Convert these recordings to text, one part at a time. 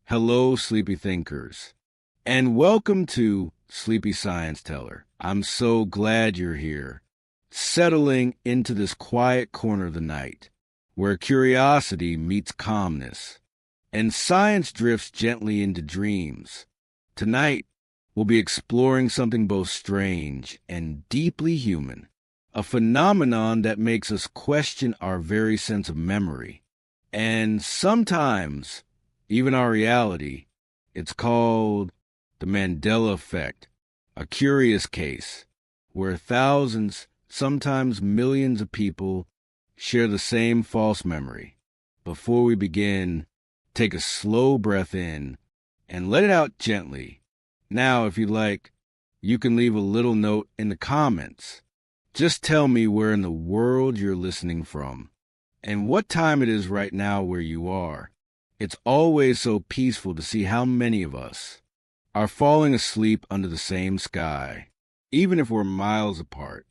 Hello, sleepy thinkers, and welcome to Sleepy Science Teller. I'm so glad you're here, settling into this quiet corner of the night, where curiosity meets calmness, and science drifts gently into dreams. Tonight, we'll be exploring something both strange and deeply human, a phenomenon that makes us question our very sense of memory, and sometimes even our reality. It's called the Mandela effect, a curious case where thousands, sometimes millions of people share the same false memory. Before we begin, take a slow breath in and let it out gently. Now, if you'd like, you can leave a little note in the comments. Just tell me where in the world you're listening from and what time it is right now where you are. It's always so peaceful to see how many of us are falling asleep under the same sky, even if we're miles apart.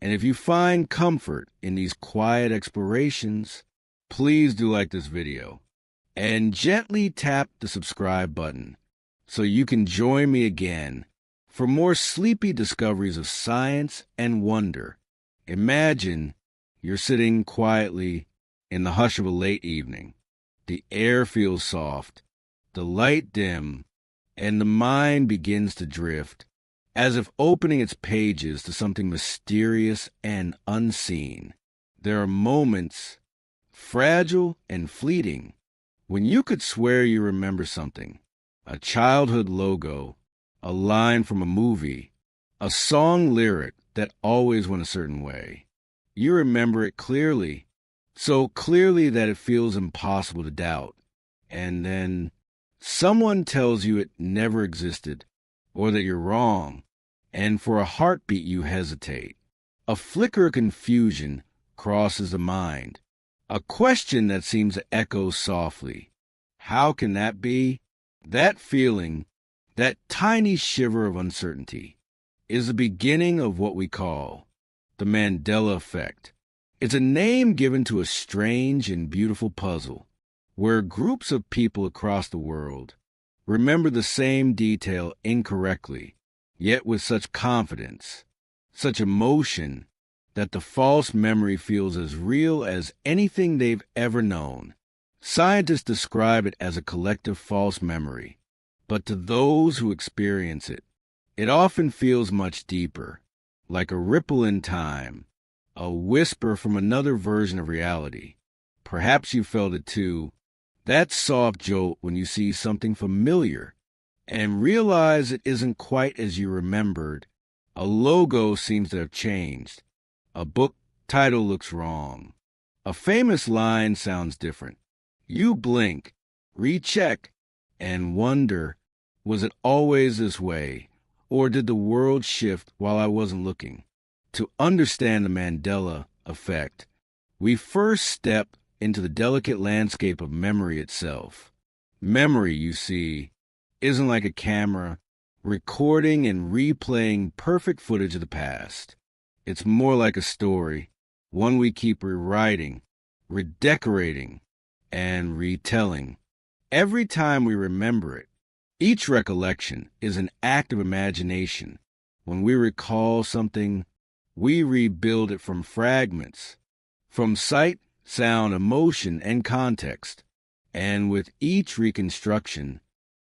And if you find comfort in these quiet explorations, please do like this video and gently tap the subscribe button so you can join me again for more sleepy discoveries of science and wonder. Imagine you're sitting quietly in the hush of a late evening. The air feels soft, the light dim, and the mind begins to drift, as if opening its pages to something mysterious and unseen. There are moments, fragile and fleeting, when you could swear you remember something, a childhood logo, a line from a movie, a song lyric that always went a certain way. You remember it clearly, so clearly that it feels impossible to doubt. And then someone tells you it never existed, or that you're wrong, and for a heartbeat you hesitate. A flicker of confusion crosses the mind, a question that seems to echo softly. How can that be? That feeling, that tiny shiver of uncertainty, is the beginning of what we call the Mandela effect. It's a name given to a strange and beautiful puzzle, where groups of people across the world remember the same detail incorrectly, yet with such confidence, such emotion, that the false memory feels as real as anything they've ever known. Scientists describe it as a collective false memory, but to those who experience it, it often feels much deeper, like a ripple in time, a whisper from another version of reality. Perhaps you felt it too, that soft jolt when you see something familiar and realize it isn't quite as you remembered. A logo seems to have changed. A book title looks wrong. A famous line sounds different. You blink, recheck, and wonder, was it always this way, or did the world shift while I wasn't looking? To understand the Mandela effect, we first step into the delicate landscape of memory itself. Memory, you see, isn't like a camera recording and replaying perfect footage of the past. It's more like a story, one we keep rewriting, redecorating, and retelling. Every time we remember it, each recollection is an act of imagination. When we recall something, we rebuild it from fragments, from sight, sound, emotion, and context. And with each reconstruction,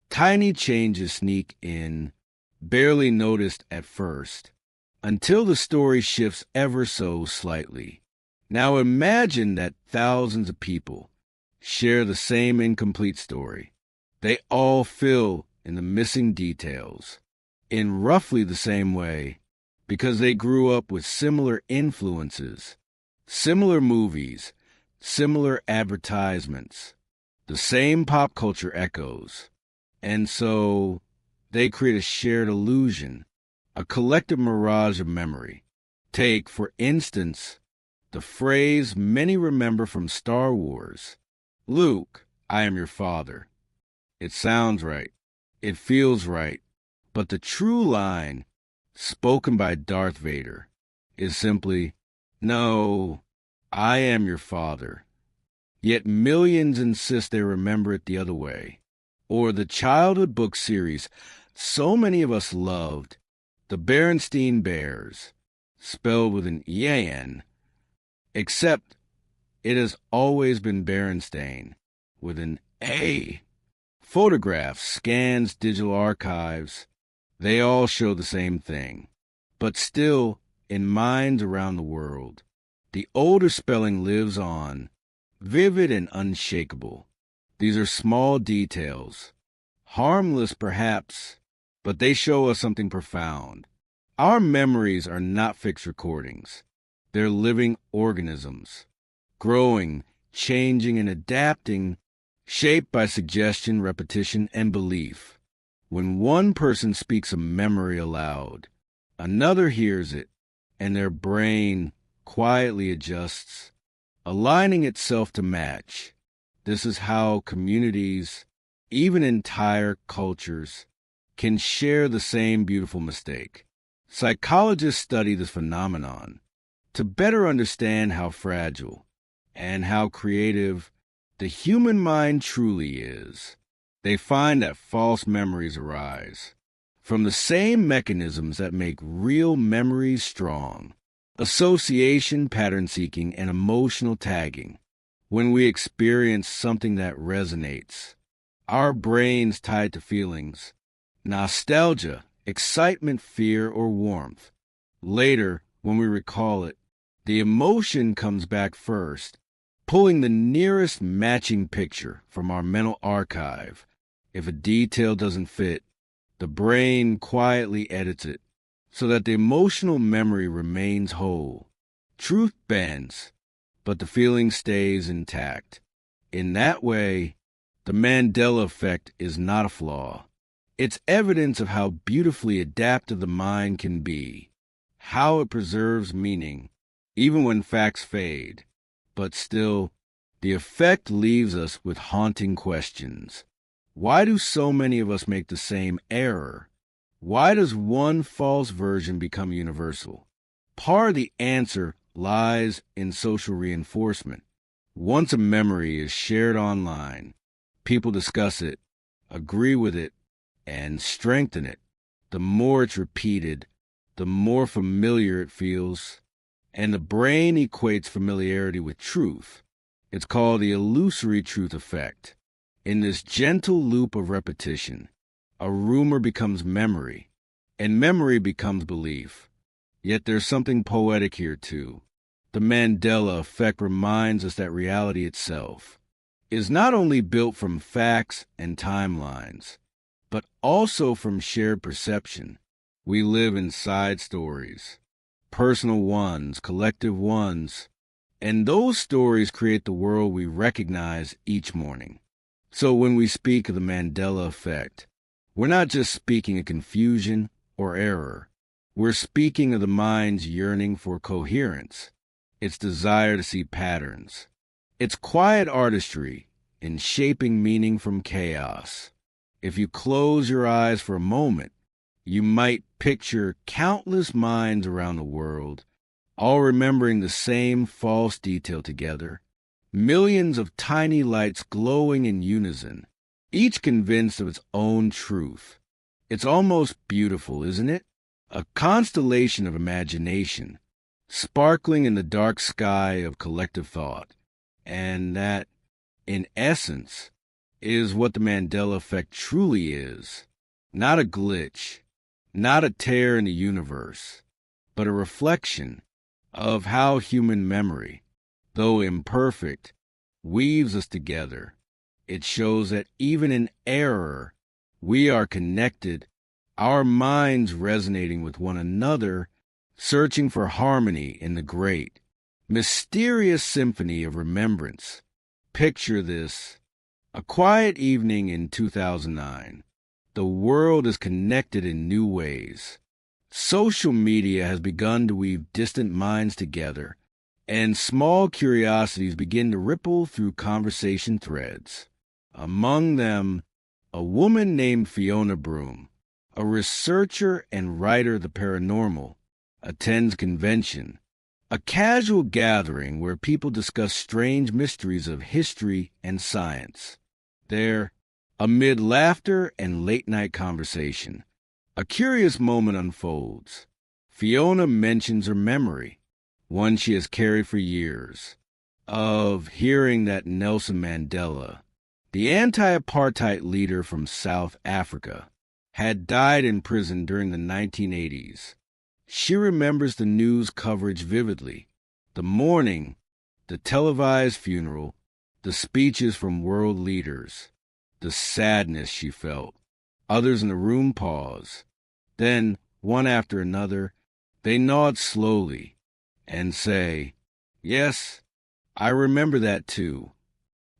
tiny changes sneak in, barely noticed at first, until the story shifts ever so slightly. Now imagine that thousands of people share the same incomplete story. They all fill in the missing details in roughly the same way, because they grew up with similar influences, similar movies, similar advertisements, the same pop culture echoes. And so they create a shared illusion, a collective mirage of memory. Take, for instance, the phrase many remember from Star Wars, "Luke, I am your father." It sounds right. It feels right. But the true line, spoken by Darth Vader, is simply, "No, I am your father." Yet millions insist they remember it the other way. or the childhood book series so many of us loved, the Berenstain Bears, spelled with an E-A-N, except it has always been Berenstain with an A. Photographs, scans, digital archives, they all show the same thing. But still, in minds around the world, the older spelling lives on, vivid and unshakable. These are small details, harmless perhaps, but they show us something profound. Our memories are not fixed recordings. They're living organisms, growing, changing, and adapting, shaped by suggestion, repetition, and belief. When one person speaks a memory aloud, another hears it, and their brain quietly adjusts, aligning itself to match. This is how communities, even entire cultures, can share the same beautiful mistake. Psychologists study this phenomenon to better understand how fragile and how creative the human mind truly is. They find that false memories arise from the same mechanisms that make real memories strong: association, pattern seeking, and emotional tagging. When we experience something that resonates, our brains tied to feelings, nostalgia, excitement, fear, or warmth. Later, when we recall it, the emotion comes back first, pulling the nearest matching picture from our mental archive. If a detail doesn't fit, the brain quietly edits it so that the emotional memory remains whole. Truth bends, but the feeling stays intact. In that way, the Mandela effect is not a flaw. It's evidence of how beautifully adaptive the mind can be, how it preserves meaning, even when facts fade. But still, the effect leaves us with haunting questions. Why do so many of us make the same error? Why does one false version become universal? Part of the answer lies in social reinforcement. Once a memory is shared online, people discuss it, agree with it, and strengthen it. The more it's repeated, the more familiar it feels, and the brain equates familiarity with truth. It's called the illusory truth effect. In this gentle loop of repetition, a rumor becomes memory, and memory becomes belief. Yet there's something poetic here, too. The Mandela effect reminds us that reality itself is not only built from facts and timelines, but also from shared perception. We live inside stories, personal ones, collective ones, and those stories create the world we recognize each morning. So when we speak of the Mandela effect, we're not just speaking of confusion or error. We're speaking of the mind's yearning for coherence, its desire to see patterns, its quiet artistry in shaping meaning from chaos. If you close your eyes for a moment, you might picture countless minds around the world, all remembering the same false detail together. Millions of tiny lights glowing in unison, each convinced of its own truth. It's almost beautiful, isn't it? A constellation of imagination, sparkling in the dark sky of collective thought. And that, in essence, is what the Mandela effect truly is. Not a glitch, not a tear in the universe, but a reflection of how human memory, though imperfect, weaves us together. It shows that even in error, we are connected, our minds resonating with one another, searching for harmony in the great, mysterious symphony of remembrance. Picture this: a quiet evening in 2009. The world is connected in new ways. Social media has begun to weave distant minds together, and small curiosities begin to ripple through conversation threads. Among them, a woman named Fiona Broom, a researcher and writer of the paranormal, attends convention, a casual gathering where people discuss strange mysteries of history and science. There, Amid laughter and late-night conversation, a curious moment unfolds. Fiona mentions her memory, one she has carried for years, of hearing that Nelson Mandela, the anti-apartheid leader from South Africa, had died in prison during the 1980s. She remembers the news coverage vividly, the mourning, the televised funeral, the speeches from world leaders, the sadness she felt. Others in the room pause. Then, one after another, they nod slowly and say, "Yes, I remember that too."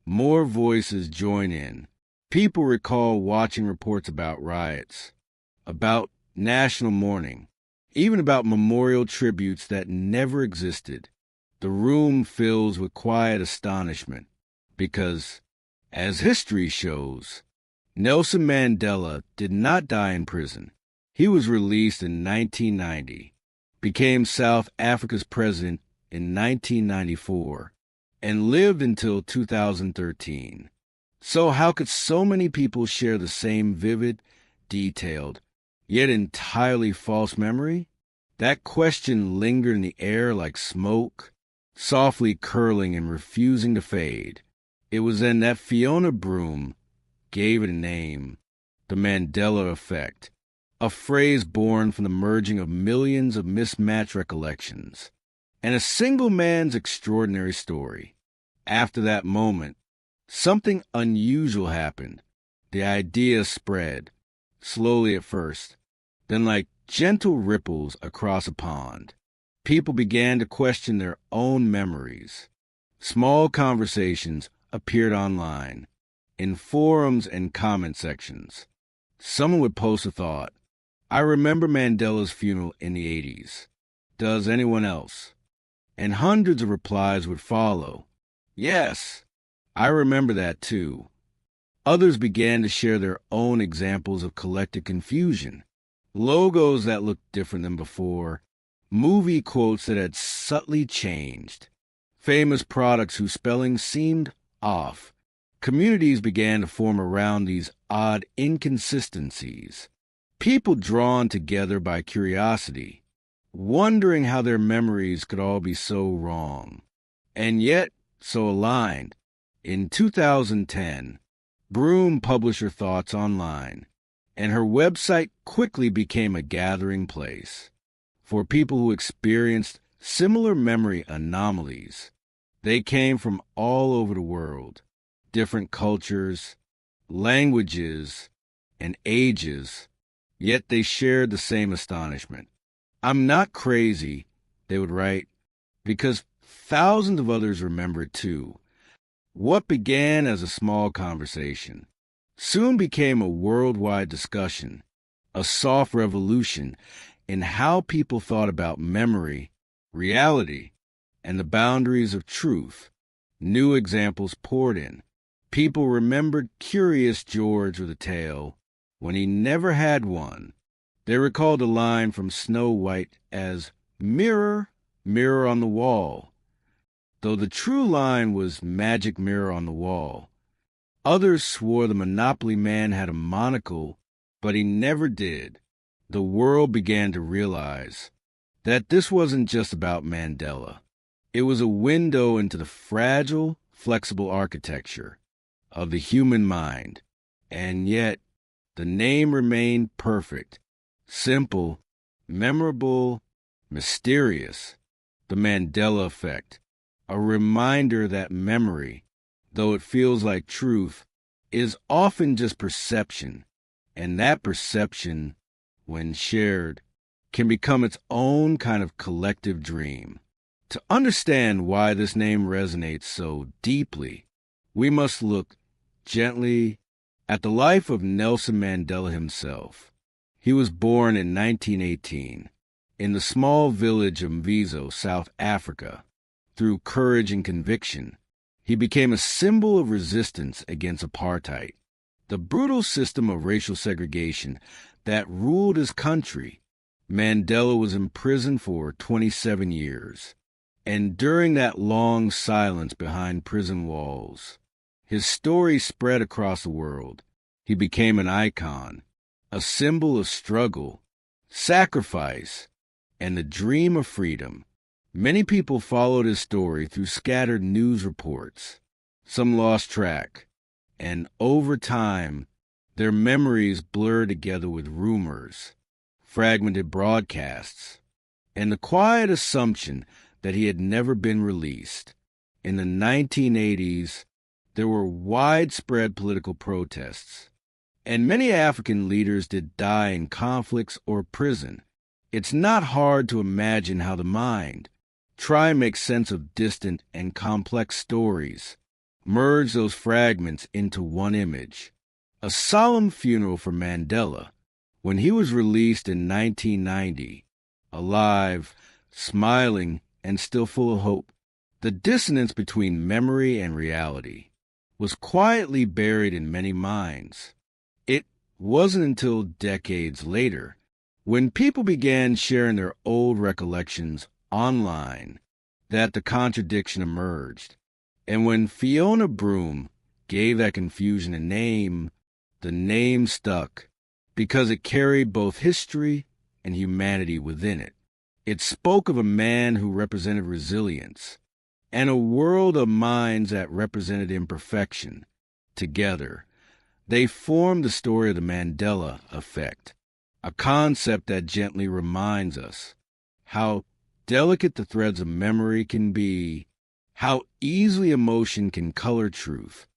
More voices join in. People recall watching reports about riots, about national mourning, even about memorial tributes that never existed. The room fills with quiet astonishment because, as history shows, Nelson Mandela did not die in prison. He was released in 1990, became South Africa's president in 1994, and lived until 2013. So how could so many people share the same vivid, detailed, yet entirely false memory? That question lingered in the air like smoke, softly curling and refusing to fade. It was then that Fiona Broome gave it a name, the Mandela effect, a phrase born from the merging of millions of mismatched recollections, and a single man's extraordinary story. After that moment, something unusual happened. The idea spread, slowly at first, then like gentle ripples across a pond. People began to question their own memories. Small conversations appeared online, in forums and comment sections. Someone would post a thought, "I remember Mandela's funeral in the 80s. Does anyone else?" And hundreds of replies would follow. "Yes, I remember that too." Others began to share their own examples of collective confusion. Logos that looked different than before, movie quotes that had subtly changed, famous products whose spelling seemed off. Communities began to form around these odd inconsistencies. People drawn together by curiosity, wondering how their memories could all be so wrong, and yet so aligned. In 2010, Broome published her thoughts online, and her website quickly became a gathering place for people who experienced similar memory anomalies. They came from all over the world, different cultures, languages, and ages, yet they shared the same astonishment. "I'm not crazy," they would write, because thousands of others remembered too. What began as a small conversation soon became a worldwide discussion, a soft revolution in how people thought about memory, reality, and the boundaries of truth. New examples poured in. People remembered Curious George with a tail when he never had one. They recalled a line from Snow White as "Mirror, mirror on the wall," though the true line was "Magic mirror on the wall." Others swore the Monopoly man had a monocle, but he never did. The world began to realize that this wasn't just about Mandela. It was a window into the fragile, flexible architecture of the human mind. And yet, the name remained perfect, simple, memorable, mysterious. The Mandela effect, a reminder that memory, though it feels like truth, is often just perception, and that perception, when shared, can become its own kind of collective dream. To understand why this name resonates so deeply, we must look gently at the life of Nelson Mandela himself. He was born in 1918 in the small village of Mvizo, South Africa. Through courage and conviction, he became a symbol of resistance against apartheid, the brutal system of racial segregation that ruled his country. Mandela was imprisoned for 27 years, and during that long silence behind prison walls, his story spread across the world. He became an icon, a symbol of struggle, sacrifice, and the dream of freedom. Many people followed his story through scattered news reports. Some lost track, and over time, their memories blurred together with rumors, fragmented broadcasts, and the quiet assumption that he had never been released. In the 1980s, there were widespread political protests, and many African leaders did die in conflicts or prison. It's not hard to imagine how the mind, try and make sense of distant and complex stories, merge those fragments into one image. A solemn funeral for Mandela, when he was released in 1990, alive, smiling, and still full of hope. The dissonance between memory and reality was quietly buried in many minds. It wasn't until decades later, when people began sharing their old recollections online, that the contradiction emerged. And when Fiona Broome gave that confusion a name, the name stuck because it carried both history and humanity within it. It spoke of a man who represented resilience and a world of minds that represented imperfection. Together, they formed the story of the Mandela effect, a concept that gently reminds us how delicate the threads of memory can be, how easily emotion can color truth,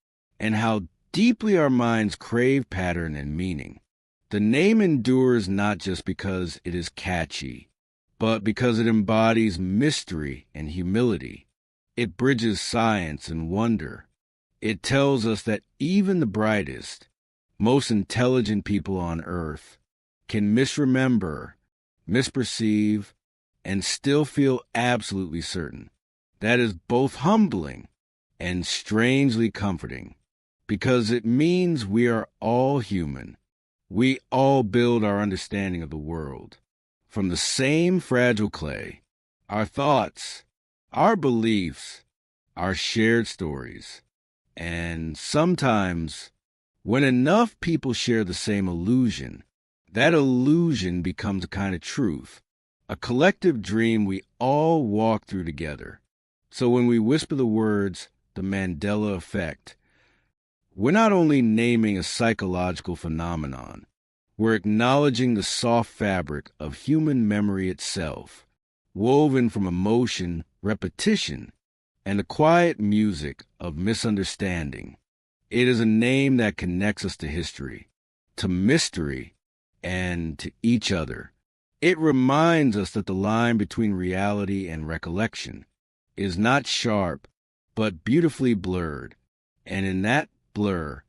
and how deeply our minds crave pattern and meaning. The name endures not just because it is catchy, but because it embodies mystery and humility. It bridges science and wonder. It tells us that even the brightest, most intelligent people on Earth can misremember, misperceive, and still feel absolutely certain. That is both humbling and strangely comforting, because it means we are all human. We all build our understanding of the world from the same fragile clay. Our thoughts, our beliefs, our shared stories. And sometimes, when enough people share the same illusion, that illusion becomes a kind of truth, a collective dream we all walk through together. So when we whisper the words, the Mandela effect, we're not only naming a psychological phenomenon, we're acknowledging the soft fabric of human memory itself, woven from emotion, repetition, and the quiet music of misunderstanding. It is a name that connects us to history, to mystery, and to each other. It reminds us that the line between reality and recollection is not sharp, but beautifully blurred. And in that blur,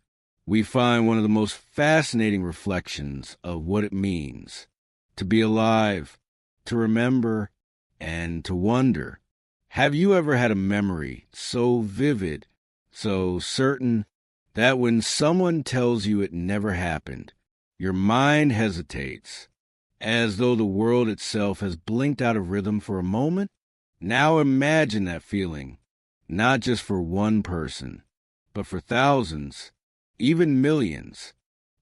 we find one of the most fascinating reflections of what it means to be alive, to remember, and to wonder. Have you ever had a memory so vivid, so certain, that when someone tells you it never happened, your mind hesitates, as though the world itself has blinked out of rhythm for a moment? Now imagine that feeling, not just for one person, but for thousands, even millions,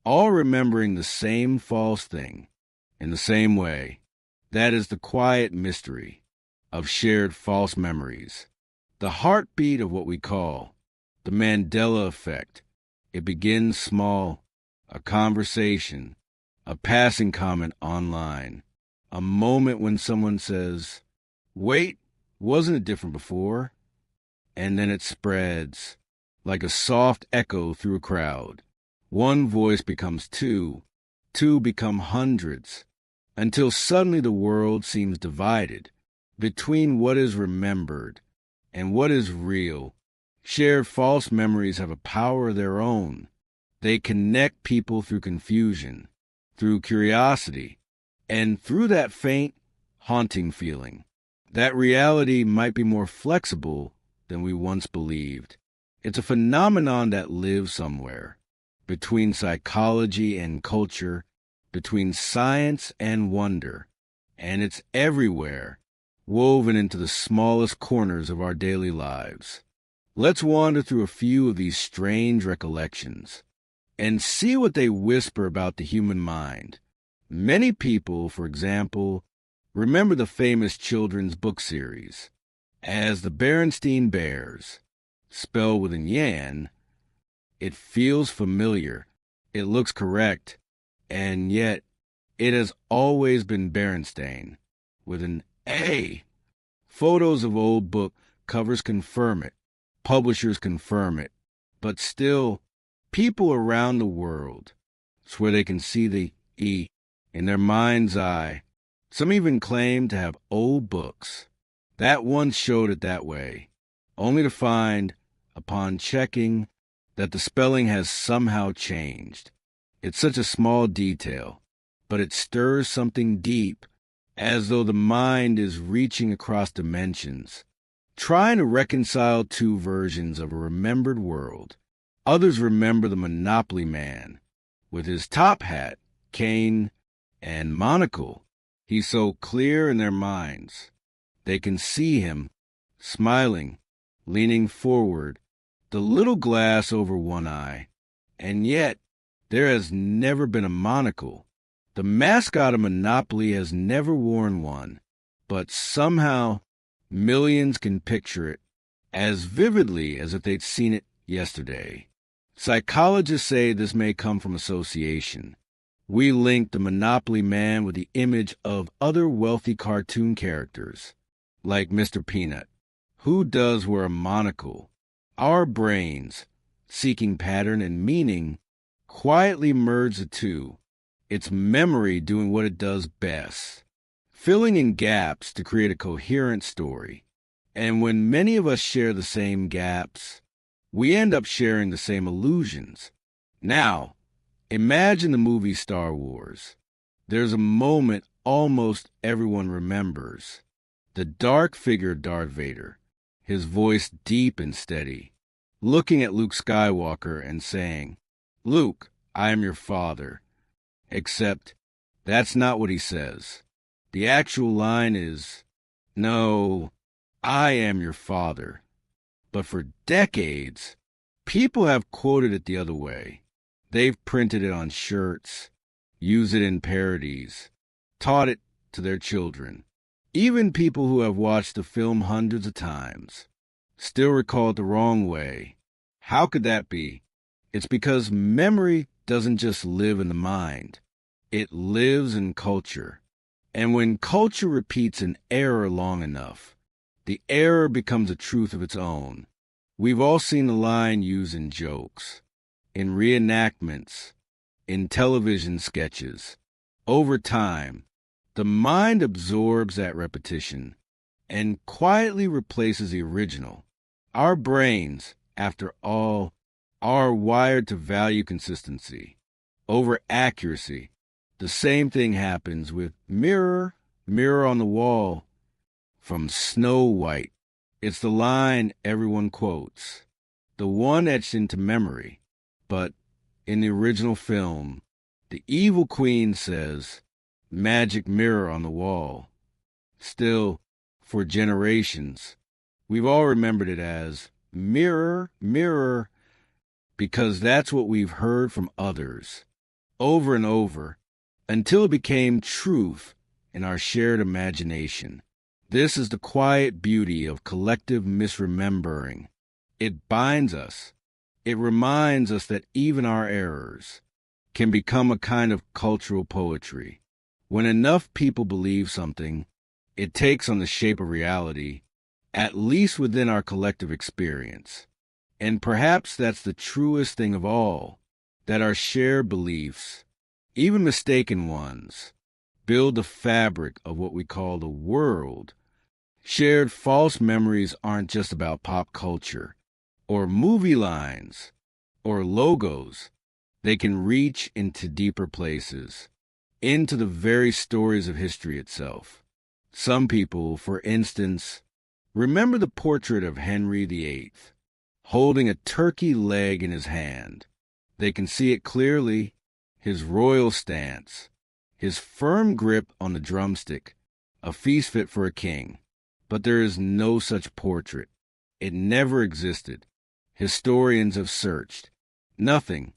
all remembering the same false thing in the same way. That is the quiet mystery of shared false memories, the heartbeat of what we call the Mandela effect. It begins small, a conversation, a passing comment online, a moment when someone says, "Wait, wasn't it different before?" And then it spreads like a soft echo through a crowd. One voice becomes two, two become hundreds, until suddenly the world seems divided between what is remembered and what is real. Shared false memories have a power of their own. They connect people through confusion, through curiosity, and through that faint, haunting feeling that reality might be more flexible than we once believed. It's a phenomenon that lives somewhere, between psychology and culture, between science and wonder, and it's everywhere, woven into the smallest corners of our daily lives. Let's wander through a few of these strange recollections, and see what they whisper about the human mind. Many people, for example, remember the famous children's book series as the Berenstain Bears. Spelled with an yan, it feels familiar, it looks correct, and yet it has always been Berenstain with an A. Photos of old book covers confirm it, publishers confirm it, but still, people around the world swear they can see the E in their mind's eye. Some even claim to have old books that once showed it that way, only to find, upon checking, that the spelling has somehow changed. It's such a small detail, but it stirs something deep, as though the mind is reaching across dimensions, trying to reconcile two versions of a remembered world. Others remember the Monopoly man, with his top hat, cane, and monocle. He's so clear in their minds. They can see him, smiling, leaning forward, the little glass over one eye. And yet, there has never been a monocle. The mascot of Monopoly has never worn one, but somehow millions can picture it as vividly as if they'd seen it yesterday. Psychologists say this may come from association. We link the Monopoly man with the image of other wealthy cartoon characters, like Mr. Peanut. Who does wear a monocle? Our brains, seeking pattern and meaning, quietly merge the two. It's memory doing what it does best, filling in gaps to create a coherent story. And when many of us share the same gaps, we end up sharing the same illusions. Now, imagine the movie Star Wars. There's a moment almost everyone remembers. The dark figure of Darth Vader, his voice deep and steady, looking at Luke Skywalker and saying, "Luke, I am your father." Except that's not what he says. The actual line is, "No, I am your father." But for decades, people have quoted it the other way. They've printed it on shirts, used it in parodies, taught it to their children. Even people who have watched the film hundreds of times still recall it the wrong way. How could that be? It's because memory doesn't just live in the mind. It lives in culture. And when culture repeats an error long enough, the error becomes a truth of its own. We've all seen the line used in jokes, in reenactments, in television sketches. Over time, the mind absorbs that repetition and quietly replaces the original. Our brains, after all, are wired to value consistency over accuracy. The same thing happens with "Mirror, mirror on the wall" from Snow White. It's the line everyone quotes, the one etched into memory. But in the original film, the evil queen says, "Magic mirror on the wall." Still, for generations, we've all remembered it as "Mirror, mirror," because that's what we've heard from others, over and over, until it became truth in our shared imagination. This is the quiet beauty of collective misremembering. It binds us. It reminds us that even our errors can become a kind of cultural poetry. When enough people believe something, it takes on the shape of reality, at least within our collective experience. And perhaps that's the truest thing of all, that our shared beliefs, even mistaken ones, build the fabric of what we call the world. Shared false memories aren't just about pop culture, or movie lines, or logos. They can reach into deeper places, into the very stories of history itself. Some people, for instance, remember the portrait of Henry VIII, holding a turkey leg in his hand. They can see it clearly, his royal stance, his firm grip on the drumstick, a feast fit for a king. But there is no such portrait. It never existed. Historians have searched. Nothing,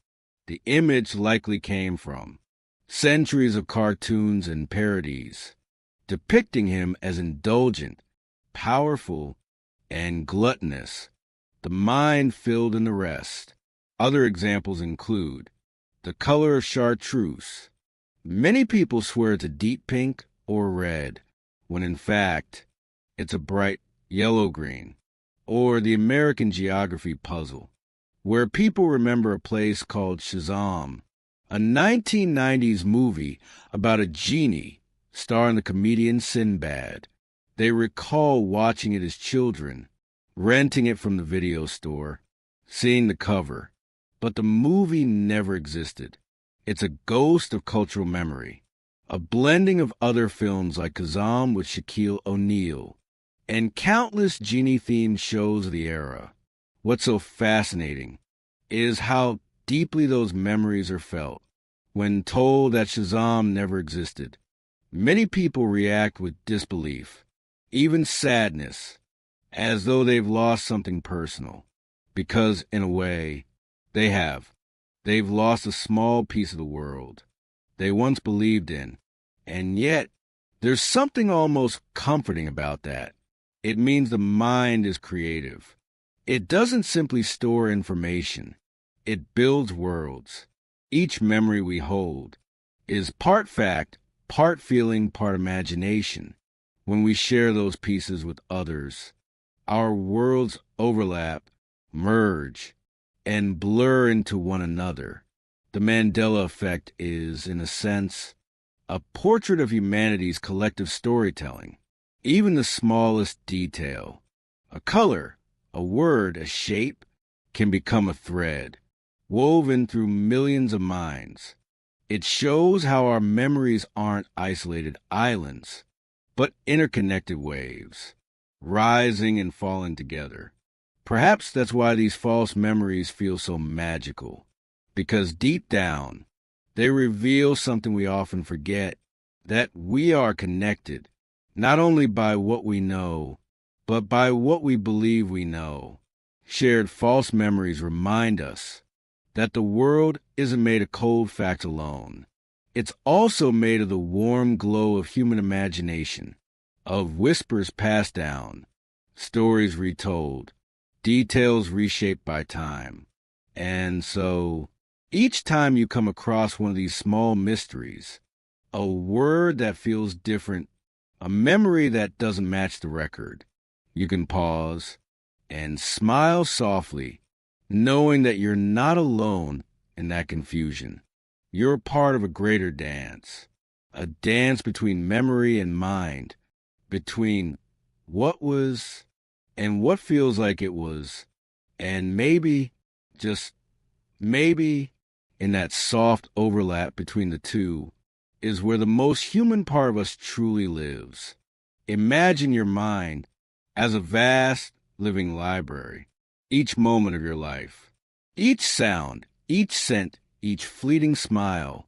the image likely came from. Centuries of cartoons and parodies, depicting him as indulgent, powerful, and gluttonous. The mind filled in the rest. Other examples include the color of chartreuse. Many people swear it's a deep pink or red, when in fact, it's a bright yellow-green. Or the American geography puzzle, where people remember a place called Shazam, a 1990s movie about a genie starring the comedian Sinbad. They recall watching it as children, renting it from the video store, seeing the cover. But the movie never existed. It's a ghost of cultural memory, a blending of other films like Kazam with Shaquille O'Neal, and countless genie-themed shows of the era. What's so fascinating is how deeply those memories are felt when told that Shazam never existed. Many people react with disbelief, even sadness, as though they've lost something personal, because, in a way, they have. They've lost a small piece of the world they once believed in, and yet there's something almost comforting about that. It means the mind is creative. It doesn't simply store information. It builds worlds. Each memory we hold is part fact, part feeling, part imagination. When we share those pieces with others, our worlds overlap, merge, and blur into one another. The Mandela effect is, in a sense, a portrait of humanity's collective storytelling. Even the smallest detail, a color, a word, a shape, can become a thread, woven through millions of minds. It shows how our memories aren't isolated islands, but interconnected waves, rising and falling together. Perhaps that's why these false memories feel so magical, because deep down, they reveal something we often forget, that we are connected, not only by what we know, but by what we believe we know. Shared false memories remind us that the world isn't made of cold facts alone. It's also made of the warm glow of human imagination, of whispers passed down, stories retold, details reshaped by time. And so, each time you come across one of these small mysteries, a word that feels different, a memory that doesn't match the record, you can pause and smile softly, knowing that you're not alone in that confusion. You're part of a greater dance, a dance between memory and mind, between what was and what feels like it was, and maybe, just maybe, in that soft overlap between the two, is where the most human part of us truly lives. Imagine your mind as a vast living library, each moment of your life. Each sound, each scent, each fleeting smile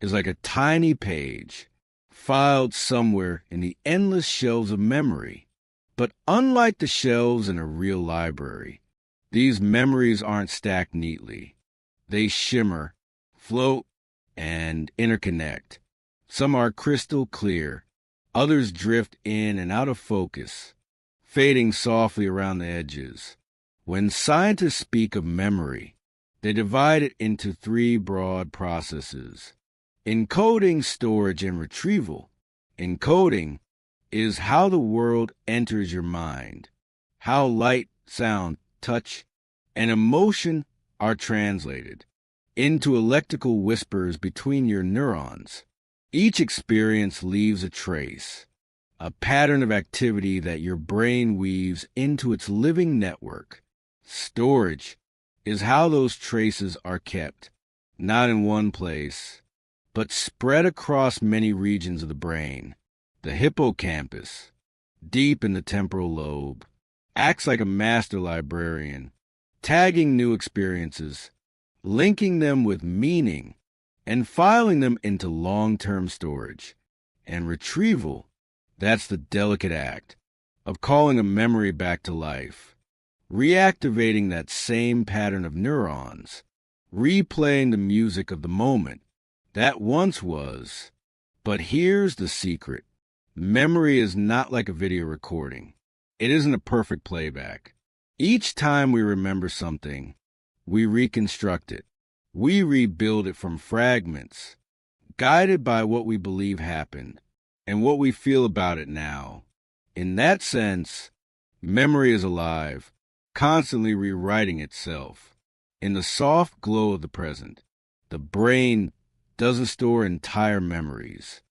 is like a tiny page, filed somewhere in the endless shelves of memory. But unlike the shelves in a real library, these memories aren't stacked neatly. They shimmer, float, and interconnect. Some are crystal clear, others drift in and out of focus, fading softly around the edges. When scientists speak of memory, they divide it into three broad processes: encoding, storage, and retrieval. Encoding is how the world enters your mind, how light, sound, touch, and emotion are translated into electrical whispers between your neurons. Each experience leaves a trace, a pattern of activity that your brain weaves into its living network. Storage is how those traces are kept, not in one place, but spread across many regions of the brain. The hippocampus, deep in the temporal lobe, acts like a master librarian, tagging new experiences, linking them with meaning, and filing them into long-term storage. And retrieval, that's the delicate act of calling a memory back to life, reactivating that same pattern of neurons replaying the music of the moment that once was. But here's the secret. Memory is not like a video recording. It isn't a perfect playback. Each time we remember something, we reconstruct it. We rebuild it from fragments, guided by what we believe happened and what we feel about it now. In that sense, memory is alive, constantly rewriting itself. In the soft glow of the present, the brain doesn't store entire memories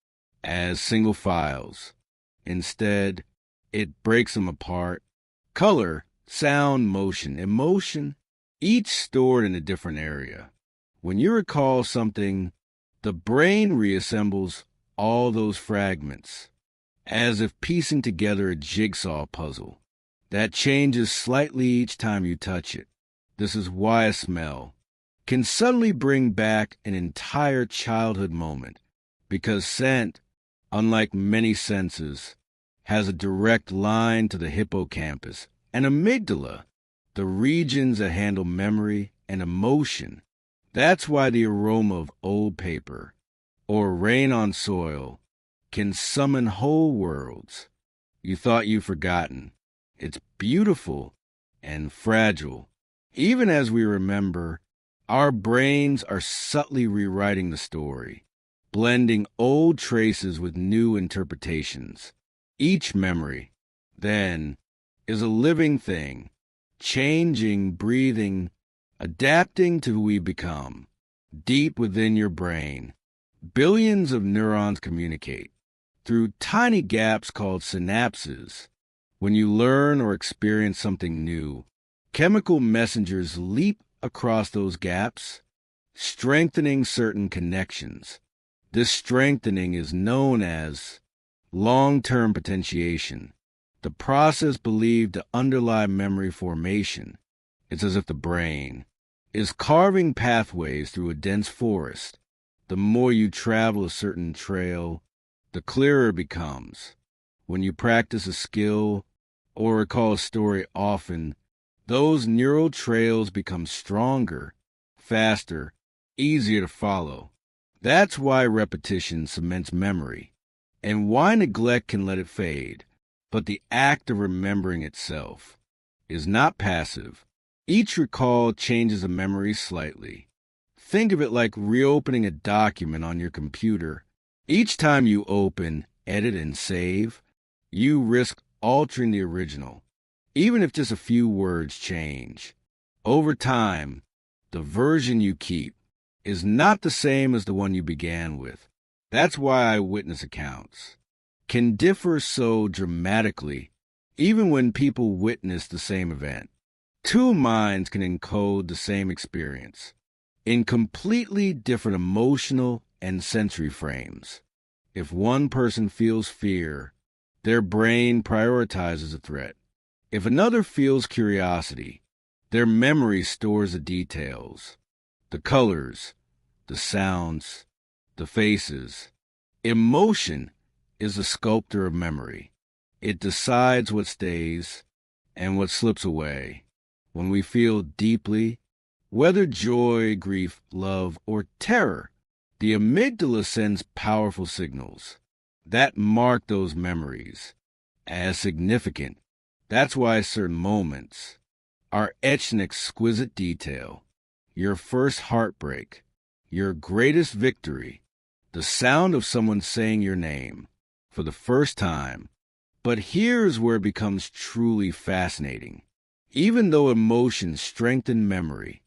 as single files. Instead, it breaks them apart. Color, sound, motion, emotion, each stored in a different area. When you recall something, the brain reassembles all those fragments, as if piecing together a jigsaw puzzle that changes slightly each time you touch it. This is why a smell can suddenly bring back an entire childhood moment, because scent, unlike many senses, has a direct line to the hippocampus and amygdala, the regions that handle memory and emotion. That's why the aroma of old paper or rain on soil can summon whole worlds you thought you'd forgotten. It's beautiful and fragile. Even as we remember, our brains are subtly rewriting the story, blending old traces with new interpretations. Each memory, then, is a living thing, changing, breathing, adapting to who we become. Deep within your brain, billions of neurons communicate through tiny gaps called synapses. When you learn or experience something new, chemical messengers leap across those gaps, strengthening certain connections. This strengthening is known as long-term potentiation, the process believed to underlie memory formation. It's as if the brain is carving pathways through a dense forest. The more you travel a certain trail, the clearer it becomes. When you practice a skill or recall a story often, those neural trails become stronger, faster, easier to follow. That's why repetition cements memory, and why neglect can let it fade. But the act of remembering itself is not passive. Each recall changes a memory slightly. Think of it like reopening a document on your computer. Each time you open, edit, and save, you risk altering the original, even if just a few words change. Over time, the version you keep is not the same as the one you began with. That's why eyewitness accounts can differ so dramatically, even when people witness the same event. Two minds can encode the same experience in completely different emotional and sensory frames. If one person feels fear, their brain prioritizes the threat. If another feels curiosity, their memory stores the details, the colors, the sounds, the faces. Emotion is the sculptor of memory. It decides what stays and what slips away. When we feel deeply, whether joy, grief, love, or terror, the amygdala sends powerful signals that mark those memories as significant. That's why certain moments are etched in exquisite detail. Your first heartbreak, your greatest victory, the sound of someone saying your name for the first time. But here's where it becomes truly fascinating. Even though emotions strengthen memory,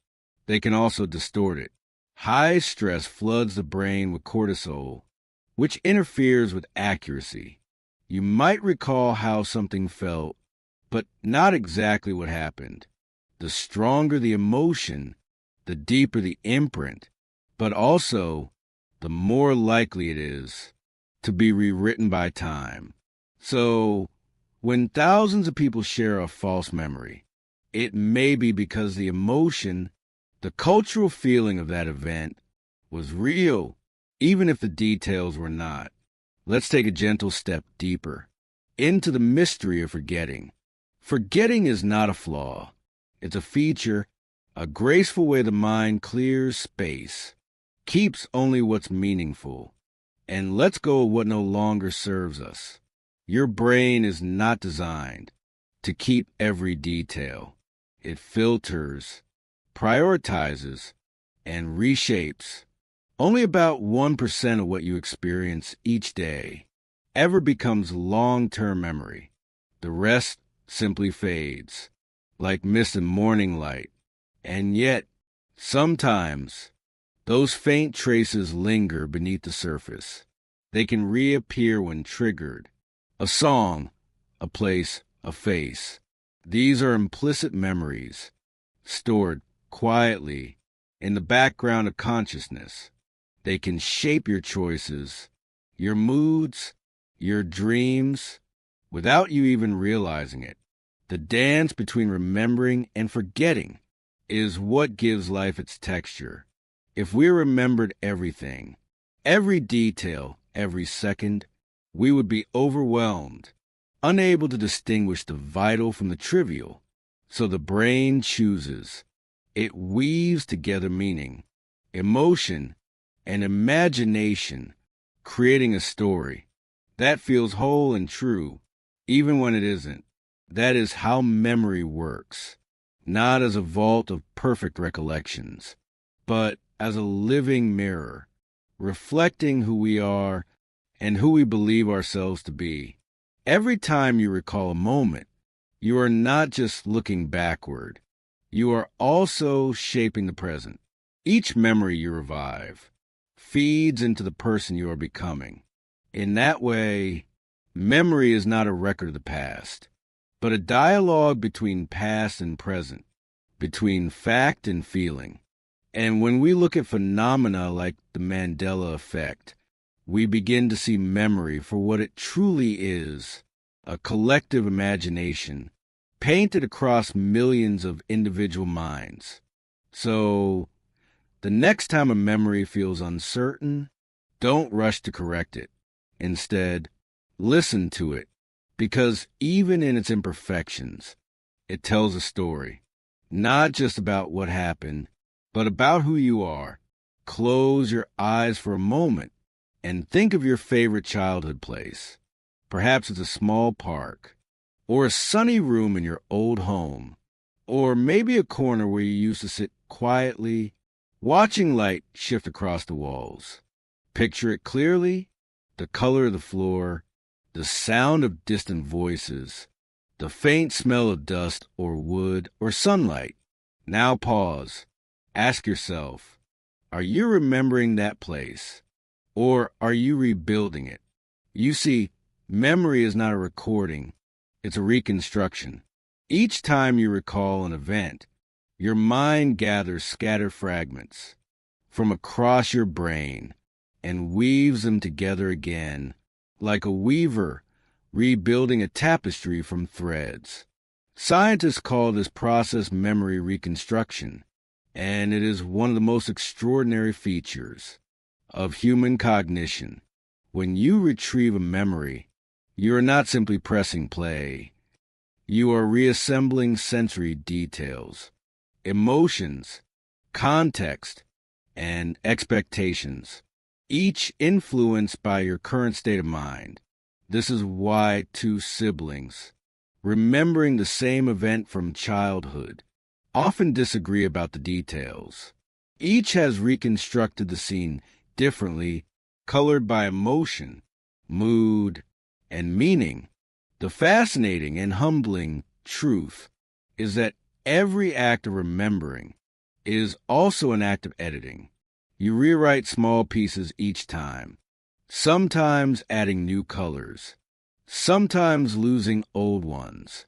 they can also distort it. High stress floods the brain with cortisol, which interferes with accuracy. You might recall how something felt, but not exactly what happened. The stronger the emotion, the deeper the imprint, but also the more likely it is to be rewritten by time. So, when thousands of people share a false memory, it may be because the emotion, the cultural feeling of that event was real, even if the details were not. Let's take a gentle step deeper into the mystery of forgetting. Forgetting is not a flaw. It's a feature a graceful way the mind clears space, keeps only what's meaningful, and lets go of what no longer serves us. Your brain is not designed to keep every detail. It filters, prioritizes, and reshapes. Only about 1% of what you experience each day ever becomes long-term memory. The rest simply fades, like mist in morning light. And yet, sometimes, those faint traces linger beneath the surface. They can reappear when triggered. A song, a place, a face. These are implicit memories, stored quietly in the background of consciousness. They can shape your choices, your moods, your dreams, without you even realizing it. The dance between remembering and forgetting is what gives life its texture. If we remembered everything, every detail, every second, we would be overwhelmed, unable to distinguish the vital from the trivial. So the brain chooses. It weaves together meaning, emotion, and imagination, creating a story that feels whole and true, even when it isn't. That is how memory works, not as a vault of perfect recollections, but as a living mirror, reflecting who we are and who we believe ourselves to be. Every time you recall a moment, you are not just looking backward, you are also shaping the present. Each memory you revive feeds into the person you are becoming. In that way, memory is not a record of the past, but a dialogue between past and present, between fact and feeling. And when we look at phenomena like the Mandela effect, we begin to see memory for what it truly is, a collective imagination painted across millions of individual minds. So, the next time a memory feels uncertain, don't rush to correct it. Instead, listen to it, because even in its imperfections, it tells a story, not just about what happened, but about who you are. Close your eyes for a moment and think of your favorite childhood place. Perhaps it's a small park, or a sunny room in your old home, or maybe a corner where you used to sit quietly, watching light shift across the walls. Picture it clearly: the color of the floor, the sound of distant voices, the faint smell of dust or wood or sunlight. Now pause. Ask yourself, are you remembering that place, or are you rebuilding it? You see, memory is not a recording, it's a reconstruction. Each time you recall an event, your mind gathers scattered fragments from across your brain and weaves them together again, like a weaver rebuilding a tapestry from threads. Scientists call this process memory reconstruction, and it is one of the most extraordinary features of human cognition. When you retrieve a memory, you are not simply pressing play. You are reassembling sensory details, emotions, context, and expectations, each influenced by your current state of mind. This is why two siblings, remembering the same event from childhood, often disagree about the details. Each has reconstructed the scene differently, colored by emotion, mood, and meaning. The fascinating and humbling truth is that every act of remembering is also an act of editing. You rewrite small pieces each time, sometimes adding new colors, sometimes losing old ones.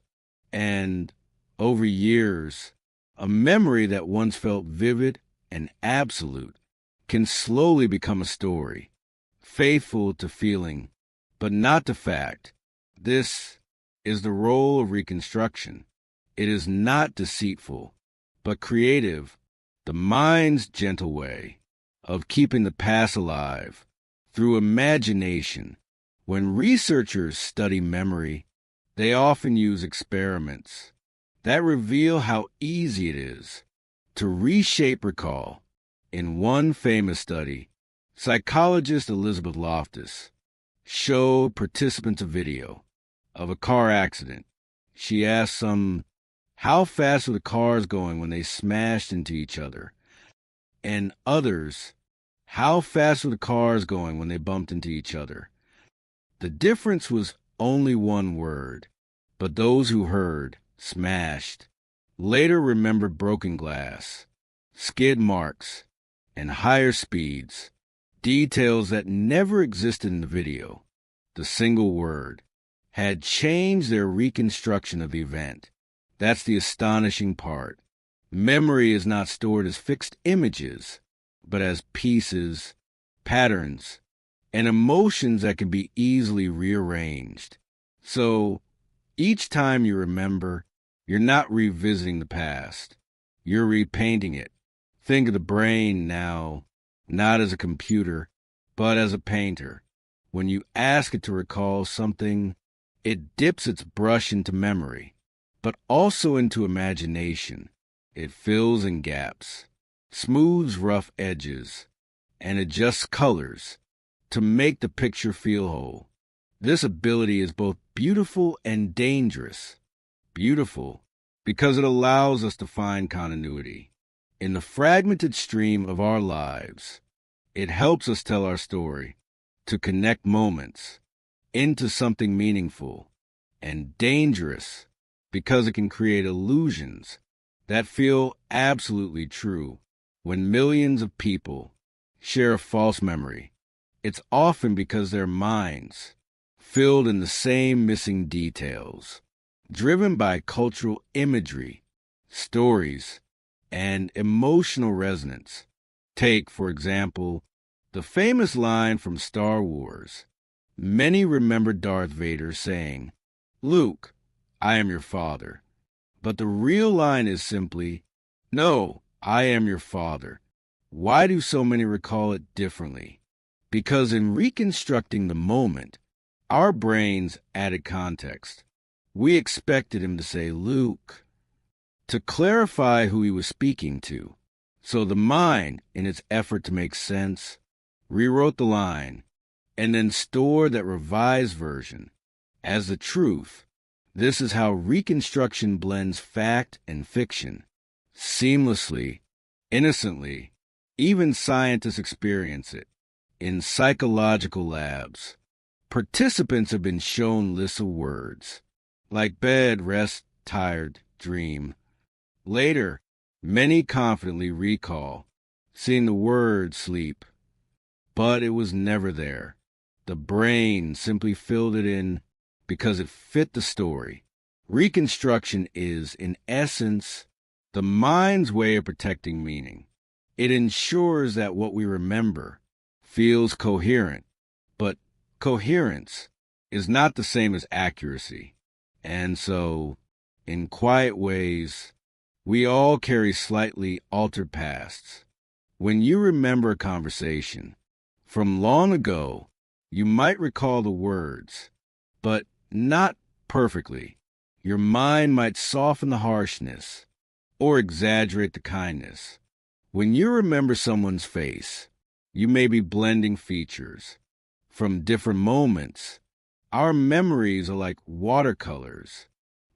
And over years, a memory that once felt vivid and absolute can slowly become a story, faithful to feeling, but not to fact. This is the role of reconstruction. It is not deceitful, but creative, the mind's gentle way of keeping the past alive through imagination. When researchers study memory, they often use experiments that reveal how easy it is to reshape recall. In one famous study, psychologist Elizabeth Loftus showed participants a video of a car accident. She asked some, how fast were the cars going when they smashed into each other? And others, how fast were the cars going when they bumped into each other? The difference was only one word, but those who heard smashed later remembered broken glass, skid marks, and higher speeds, details that never existed in the video. The single word had changed their reconstruction of the event. That's the astonishing part. Memory is not stored as fixed images, but as pieces, patterns, and emotions that can be easily rearranged. So, each time you remember, you're not revisiting the past. You're repainting it. Think of the brain now, not as a computer, but as a painter. When you ask it to recall something, it dips its brush into memory, but also into imagination. It fills in gaps, smooths rough edges, and adjusts colors to make the picture feel whole. This ability is both beautiful and dangerous. Beautiful because it allows us to find continuity in the fragmented stream of our lives. It helps us tell our story, to connect moments into something meaningful, and dangerous because it can create illusions that feel absolutely true. When millions of people share a false memory, it's often because their minds, filled in the same missing details, driven by cultural imagery, stories, and emotional resonance. Take, for example, the famous line from Star Wars. Many remember Darth Vader saying, "Luke, I am your father." But the real line is simply, "No, I am your father." Why do so many recall it differently? Because in reconstructing the moment, our brains added context. We expected him to say Luke, to clarify who he was speaking to. So the mind, in its effort to make sense, rewrote the line, and then stored that revised version as the truth. This is how reconstruction blends fact and fiction, seamlessly, innocently. Even scientists experience it. In psychological labs, participants have been shown lists of words, like bed, rest, tired, dream. Later, many confidently recall seeing the word sleep, but it was never there. The brain simply filled it in because it fit the story. Reconstruction is, in essence, the mind's way of protecting meaning. It ensures that what we remember feels coherent, but coherence is not the same as accuracy. And so, in quiet ways, we all carry slightly altered pasts. When you remember a conversation from long ago, you might recall the words, but not perfectly. Your mind might soften the harshness or exaggerate the kindness. When you remember someone's face, you may be blending features from different moments. Our memories are like watercolors.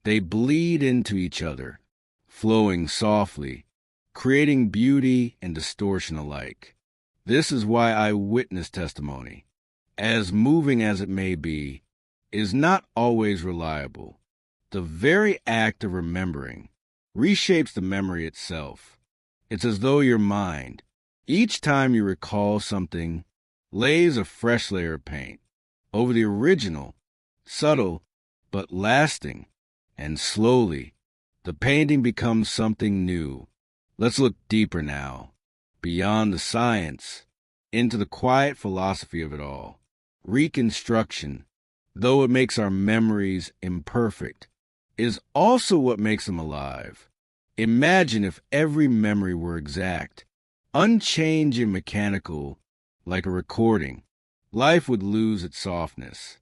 They bleed into each other, flowing softly, creating beauty and distortion alike. This is why eyewitness testimony, as moving as it may be, is not always reliable. The very act of remembering reshapes the memory itself. It's as though your mind, each time you recall something, lays a fresh layer of paint over the original, subtle but lasting, and slowly, the painting becomes something new. Let's look deeper now, beyond the science, into the quiet philosophy of it all. Reconstruction, though it makes our memories imperfect, is also what makes them alive. Imagine if every memory were exact, unchanged and mechanical, like a recording. Life would lose its softness.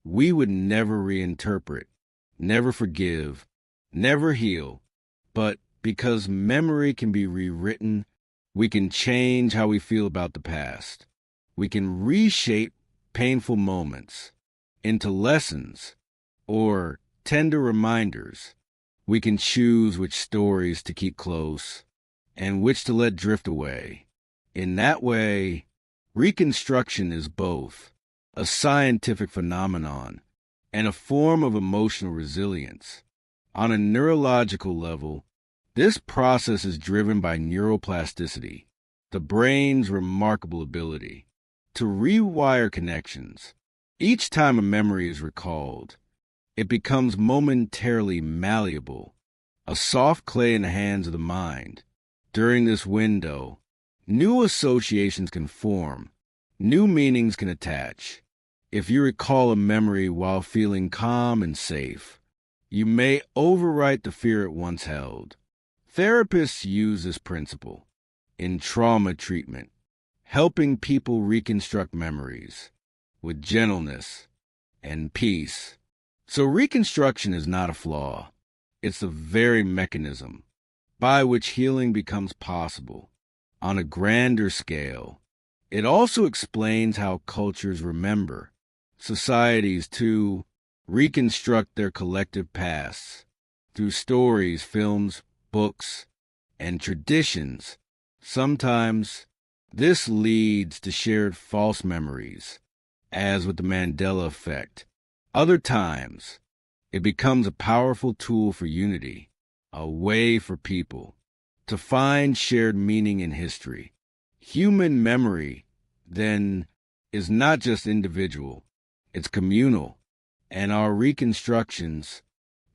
We would never reinterpret, never forgive, never heal. But because memory can be rewritten. We can change how we feel about the past. We can reshape painful moments into lessons or tender reminders. We can choose which stories to keep close and which to let drift away. In that way, reconstruction is both a scientific phenomenon and a form of emotional resilience. On a neurological level, this process is driven by neuroplasticity, the brain's remarkable ability to rewire connections. Each time a memory is recalled, it becomes momentarily malleable, a soft clay in the hands of the mind. During this window, new associations can form, new meanings can attach. If you recall a memory while feeling calm and safe, you may overwrite the fear it once held. Therapists use this principle in trauma treatment, helping people reconstruct memories with gentleness and peace. So reconstruction is not a flaw. It's the very mechanism by which healing becomes possible on a grander scale. It also explains how cultures remember, societies too, reconstruct their collective pasts through stories, films, books, and traditions. Sometimes this leads to shared false memories, as with the Mandela effect. Other times, it becomes a powerful tool for unity, a way for people to find shared meaning in history. Human memory, then, is not just individual, it's communal, and our reconstructions,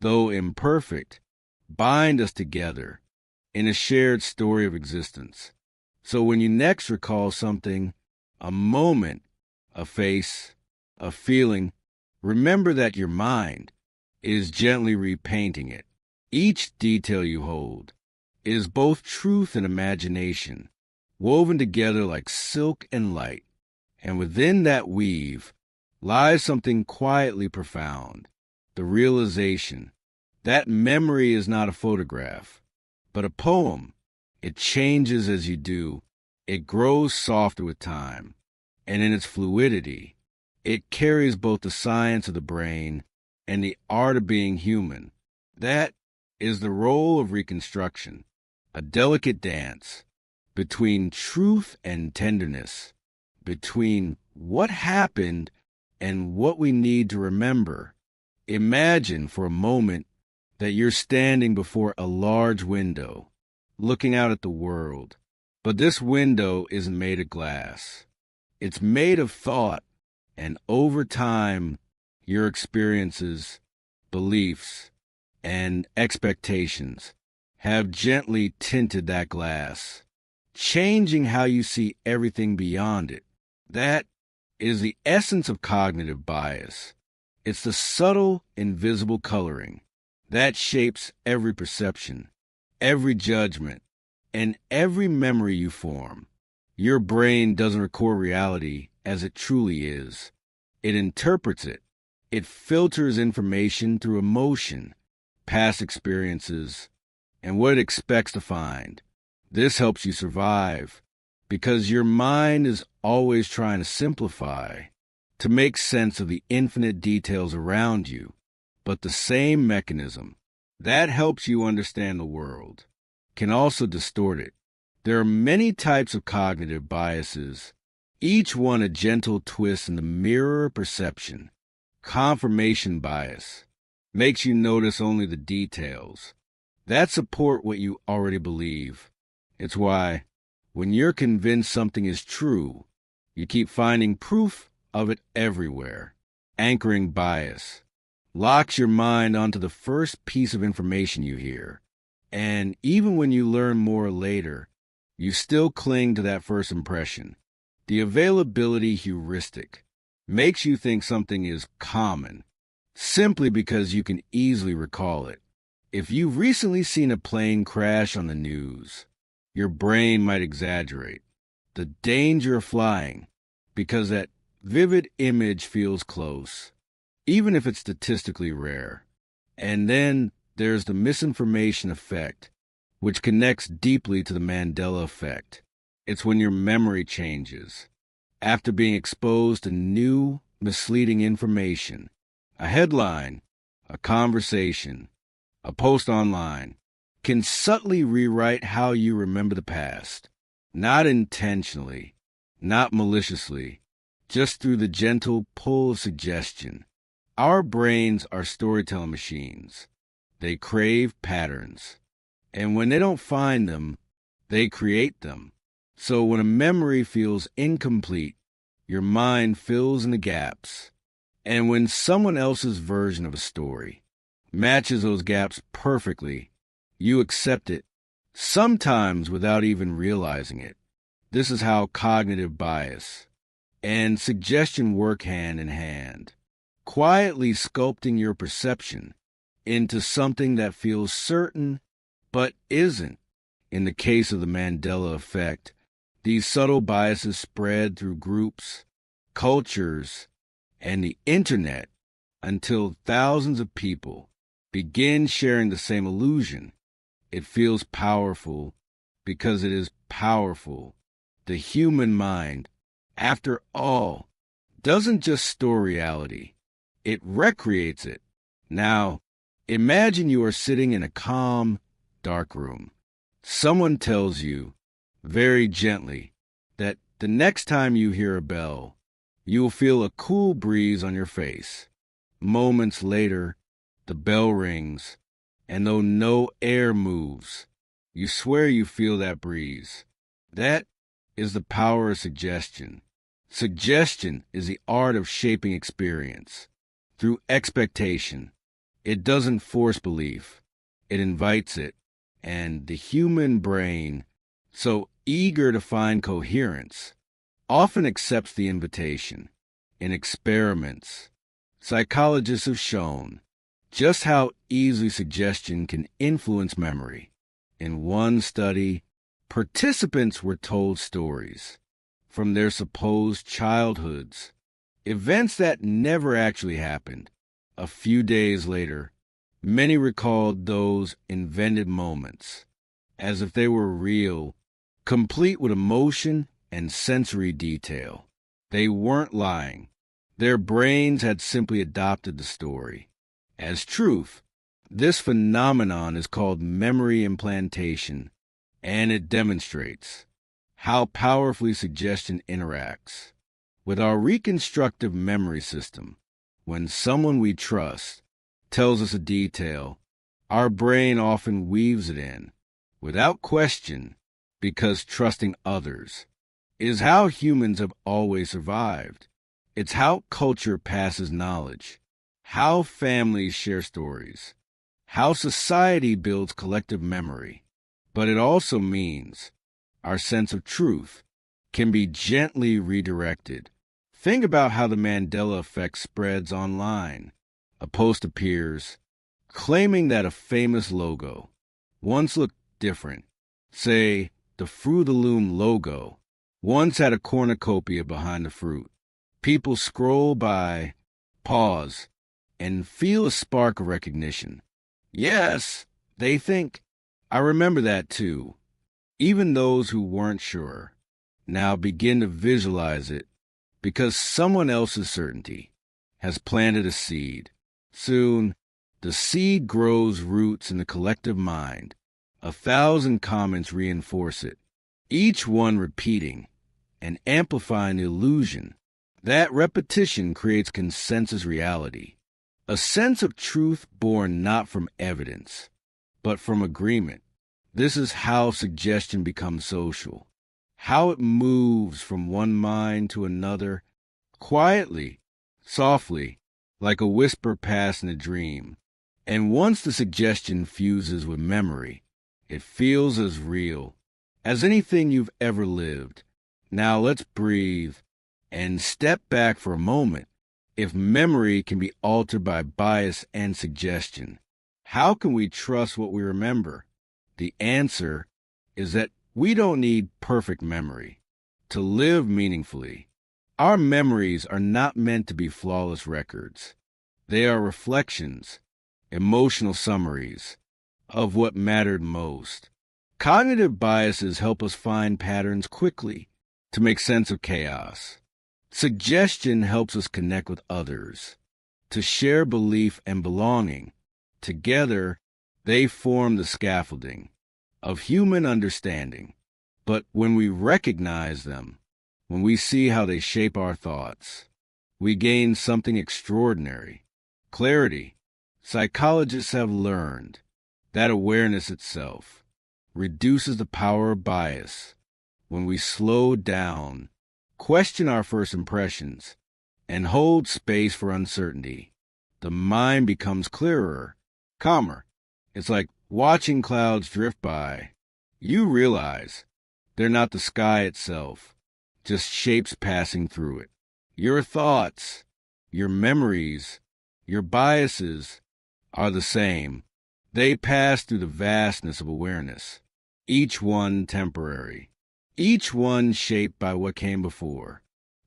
though imperfect, bind us together in a shared story of existence. So when you next recall something, a moment, a face, a feeling, remember that your mind is gently repainting it. Each detail you hold is both truth and imagination, woven together like silk and light. And within that weave lies something quietly profound, the realization that memory is not a photograph, but a poem. It changes as you do. It grows softer with time. And in its fluidity, it carries both the science of the brain and the art of being human. That is the role of reconstruction, a delicate dance between truth and tenderness, between what happened and what we need to remember. Imagine for a moment that you're standing before a large window, looking out at the world. But this window isn't made of glass. It's made of thought, and over time, your experiences, beliefs, and expectations have gently tinted that glass, changing how you see everything beyond it. That is the essence of cognitive bias. It's the subtle, invisible coloring that shapes every perception, every judgment, and every memory you form. Your brain doesn't record reality as it truly is. It interprets it. It filters information through emotion, past experiences, and what it expects to find. This helps you survive because your mind is always trying to simplify, to make sense of the infinite details around you. But the same mechanism that helps you understand the world can also distort it. There are many types of cognitive biases, each one a gentle twist in the mirror of perception. Confirmation bias makes you notice only the details that support what you already believe. It's why, when you're convinced something is true, you keep finding proof of it everywhere. Anchoring bias locks your mind onto the first piece of information you hear. And even when you learn more later, you still cling to that first impression. The availability heuristic makes you think something is common simply because you can easily recall it. If you've recently seen a plane crash on the news, your brain might exaggerate the danger of flying because that vivid image feels close, even if it's statistically rare. And then there's the misinformation effect. which connects deeply to the Mandela effect. It's when your memory changes after being exposed to new, misleading information. A headline, a conversation, a post online can subtly rewrite how you remember the past. Not intentionally, not maliciously, just through the gentle pull of suggestion. Our brains are storytelling machines. They crave patterns. And when they don't find them, they create them. So when a memory feels incomplete, your mind fills in the gaps. And when someone else's version of a story matches those gaps perfectly, you accept it, sometimes without even realizing it. This is how cognitive bias and suggestion work hand in hand, quietly sculpting your perception into something that feels certain but isn't. In the case of the Mandela effect, these subtle biases spread through groups, cultures, and the internet until thousands of people begin sharing the same illusion. It feels powerful because it is powerful. The human mind, after all, doesn't just store reality, it recreates it. Now, imagine you are sitting in a calm, dark room. Someone tells you, very gently, that the next time you hear a bell, you will feel a cool breeze on your face. Moments later, the bell rings, and though no air moves, you swear you feel that breeze. That is the power of suggestion. Suggestion is the art of shaping experience. Through expectation, it doesn't force belief, it invites it. And the human brain, so eager to find coherence, often accepts the invitation. In experiments, psychologists have shown just how easily suggestion can influence memory. In one study, participants were told stories from their supposed childhoods, events that never actually happened. A few days later, many recalled those invented moments as if they were real, complete with emotion and sensory detail. They weren't lying. Their brains had simply adopted the story as truth. This phenomenon is called memory implantation, and it demonstrates how powerfully suggestion interacts with our reconstructive memory system. When someone we trust tells us a detail, our brain often weaves it in without question, because trusting others is how humans have always survived. It's how culture passes knowledge, how families share stories, how society builds collective memory. But it also means our sense of truth can be gently redirected. Think about how the Mandela effect spreads online. A post appears claiming that a famous logo once looked different. Say, the Fruit of the Loom logo once had a cornucopia behind the fruit. People scroll by, pause, and feel a spark of recognition. Yes, they think, I remember that too. Even those who weren't sure now begin to visualize it because someone else's certainty has planted a seed. Soon, the seed grows roots in the collective mind. 1,000 comments reinforce it, each one repeating and amplifying the illusion. That repetition creates consensus reality, a sense of truth born not from evidence, but from agreement. This is how suggestion becomes social, how it moves from one mind to another, quietly, softly, like a whisper passed in a dream. And once the suggestion fuses with memory, it feels as real as anything you've ever lived. Now let's breathe and step back for a moment. If memory can be altered by bias and suggestion, how can we trust what we remember? The answer is that we don't need perfect memory to live meaningfully. Our memories are not meant to be flawless records. They are reflections, emotional summaries of what mattered most. Cognitive biases help us find patterns quickly to make sense of chaos. Suggestion helps us connect with others, to share belief and belonging. Together, they form the scaffolding of human understanding. But when we recognize them, when we see how they shape our thoughts, we gain something extraordinary: clarity. Psychologists have learned that awareness itself reduces the power of bias. When we slow down, question our first impressions, and hold space for uncertainty, the mind becomes clearer, calmer. It's like watching clouds drift by. You realize they're not the sky itself, just shapes passing through it. Your thoughts, your memories, your biases are the same. They pass through the vastness of awareness, each one temporary, each one shaped by what came before.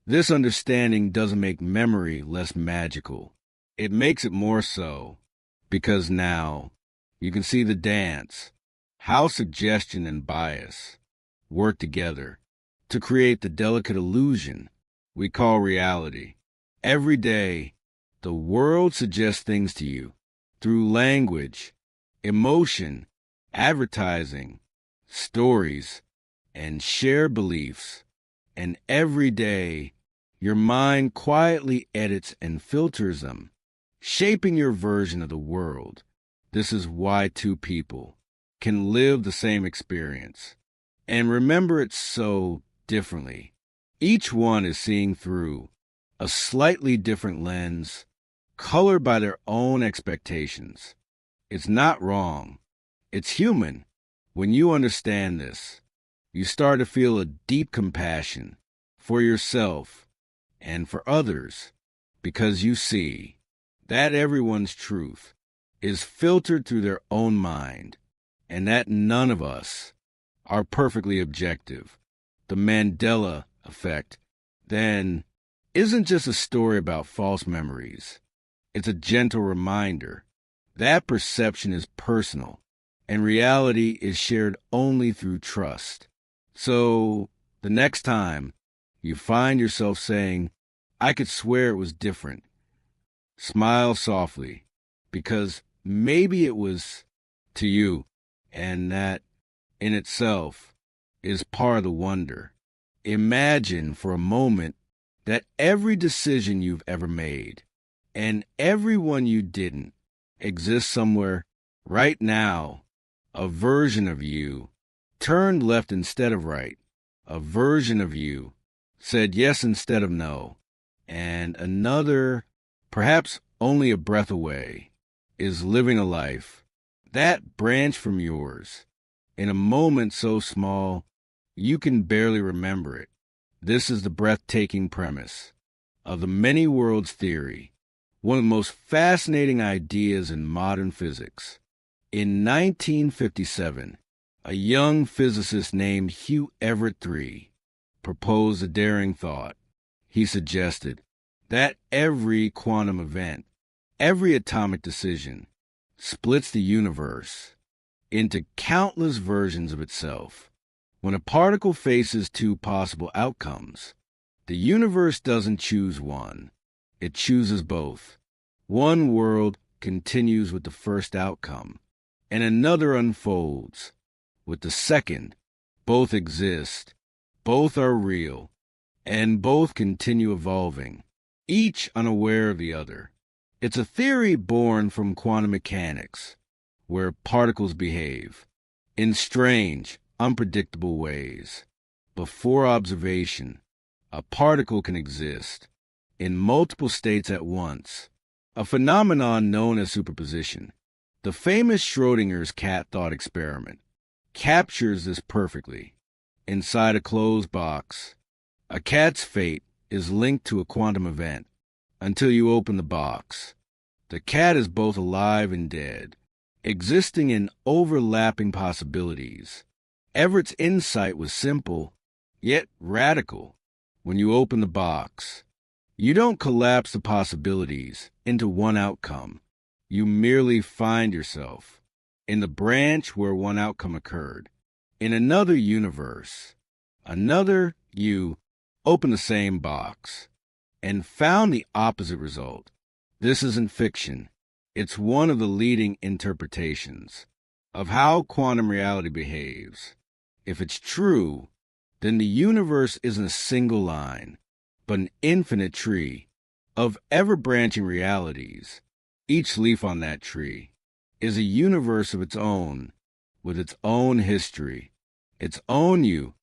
This understanding doesn't make memory less magical. It makes it more so, because now you can see the dance, how suggestion and bias work together to create the delicate illusion we call reality. Every day, the world suggests things to you through language, emotion, advertising, stories, and shared beliefs. And every day, your mind quietly edits and filters them, shaping your version of the world. This is why two people can live the same experience and remember it so differently. Each one is seeing through a slightly different lens, colored by their own expectations. It's not wrong. It's human. When you understand this, you start to feel a deep compassion for yourself and for others, because you see that everyone's truth is filtered through their own mind, and that none of us are perfectly objective. The Mandela effect, then, isn't just a story about false memories. It's a gentle reminder that perception is personal, and reality is shared only through trust. So, the next time you find yourself saying, "I could swear it was different," smile softly, because maybe it was to you, and that in itself is part of the wonder. Imagine for a moment that every decision you've ever made and every one you didn't exists somewhere right now. A version of you turned left instead of right. A version of you said yes instead of no. And another, perhaps only a breath away, is living a life that branched from yours in a moment so small you can barely remember it. This is the breathtaking premise of the many worlds theory, one of the most fascinating ideas in modern physics. In 1957, a young physicist named Hugh Everett III proposed a daring thought. He suggested that every quantum event, every atomic decision, splits the universe into countless versions of itself. When a particle faces two possible outcomes, the universe doesn't choose one, it chooses both. One world continues with the first outcome, and another unfolds with the second. Both exist, both are real, and both continue evolving, each unaware of the other. It's a theory born from quantum mechanics, where particles behave in strange, unpredictable ways. Before observation, a particle can exist in multiple states at once, a phenomenon known as superposition. The famous Schrodinger's cat thought experiment captures this perfectly. Inside a closed box, a cat's fate is linked to a quantum event until you open the box. The cat is both alive and dead, existing in overlapping possibilities. Everett's insight was simple, yet radical. When you open the box, you don't collapse the possibilities into one outcome. You merely find yourself in the branch where one outcome occurred. In another universe, another you opened the same box and found the opposite result. This isn't fiction. It's one of the leading interpretations of how quantum reality behaves. If it's true, then the universe isn't a single line, but an infinite tree of ever-branching realities. Each leaf on that tree is a universe of its own, with its own history, its own you,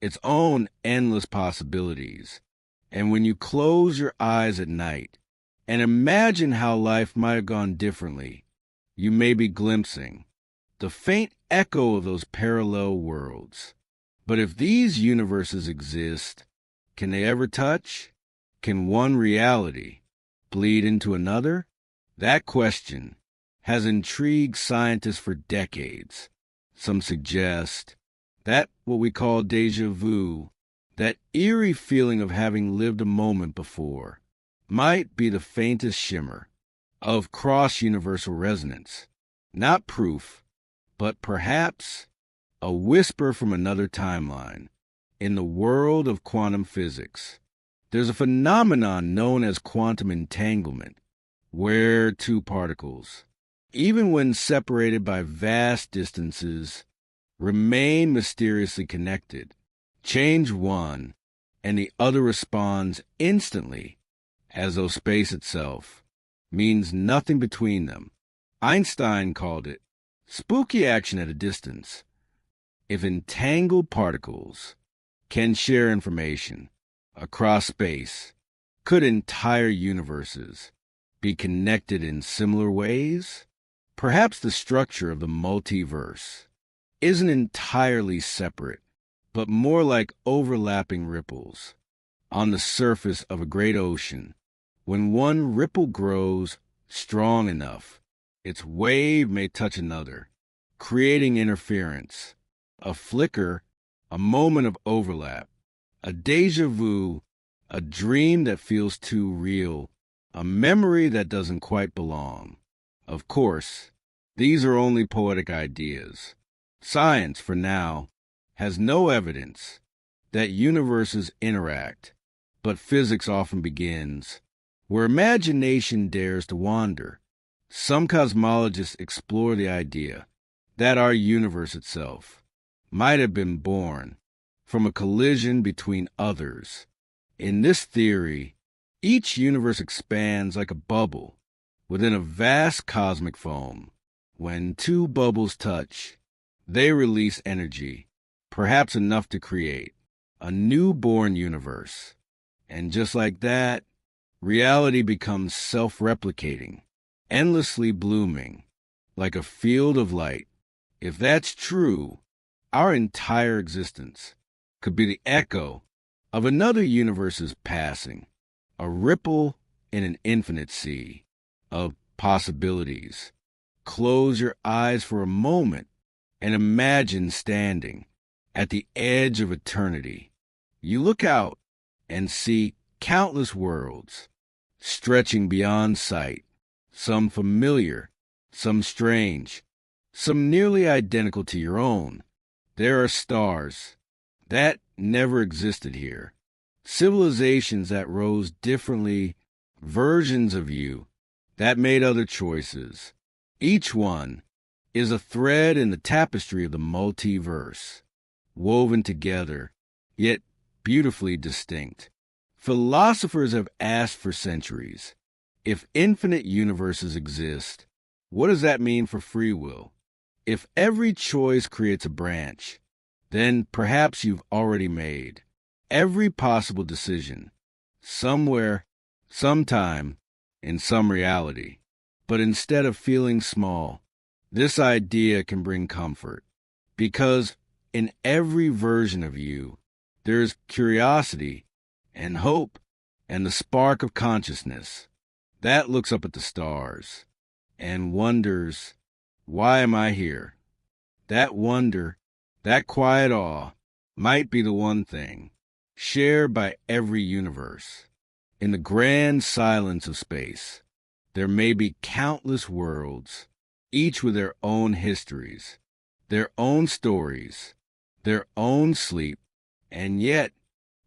its own endless possibilities. And when you close your eyes at night and imagine how life might have gone differently, you may be glimpsing the faint echo of those parallel worlds. But if these universes exist, can they ever touch? Can one reality bleed into another? That question has intrigued scientists for decades. Some suggest that what we call déjà vu, that eerie feeling of having lived a moment before, might be the faintest shimmer of cross-universal resonance. Not proof, but perhaps a whisper from another timeline. In the world of quantum physics, there's a phenomenon known as quantum entanglement, where two particles, even when separated by vast distances, remain mysteriously connected. Change one, and the other responds instantly, as though space itself means nothing between them. Einstein called it spooky action at a distance. If entangled particles can share information across space, could entire universes be connected in similar ways? Perhaps the structure of the multiverse isn't entirely separate, but more like overlapping ripples on the surface of a great ocean. When one ripple grows strong enough, its wave may touch another, creating interference, a flicker, a moment of overlap, a déjà vu, a dream that feels too real, a memory that doesn't quite belong. Of course, these are only poetic ideas. Science, for now, has no evidence that universes interact, but physics often begins where imagination dares to wander. Some cosmologists explore the idea that our universe itself might have been born from a collision between others. In this theory, each universe expands like a bubble within a vast cosmic foam. When two bubbles touch, they release energy, perhaps enough to create a newborn universe. And just like that, reality becomes self-replicating, endlessly blooming, like a field of light. If that's true, our entire existence could be the echo of another universe's passing, a ripple in an infinite sea of possibilities. Close your eyes for a moment and imagine standing at the edge of eternity. You look out and see countless worlds stretching beyond sight, some familiar, some strange, some nearly identical to your own. There are stars that never existed here, civilizations that rose differently, versions of you that made other choices. Each one is a thread in the tapestry of the multiverse, woven together, yet beautifully distinct. Philosophers have asked for centuries, if infinite universes exist, what does that mean for free will? If every choice creates a branch, then perhaps you've already made every possible decision, somewhere, sometime, in some reality. But instead of feeling small, this idea can bring comfort, because in every version of you, there's curiosity and hope and the spark of consciousness that looks up at the stars and wonders, why am I here? That wonder, that quiet awe, might be the one thing shared by every universe. In the grand silence of space, there may be countless worlds, each with their own histories, their own stories, their own sleep, and yet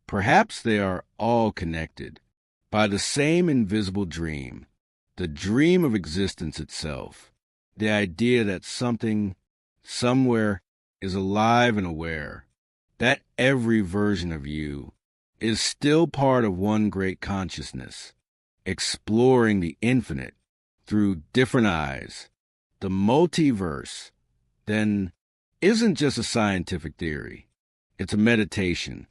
perhaps they are all connected by the same invisible dream, the dream of existence itself, the idea that something, somewhere, is alive and aware, that every version of you is still part of one great consciousness, exploring the infinite through different eyes. The multiverse, then, isn't just a scientific theory. It's a meditation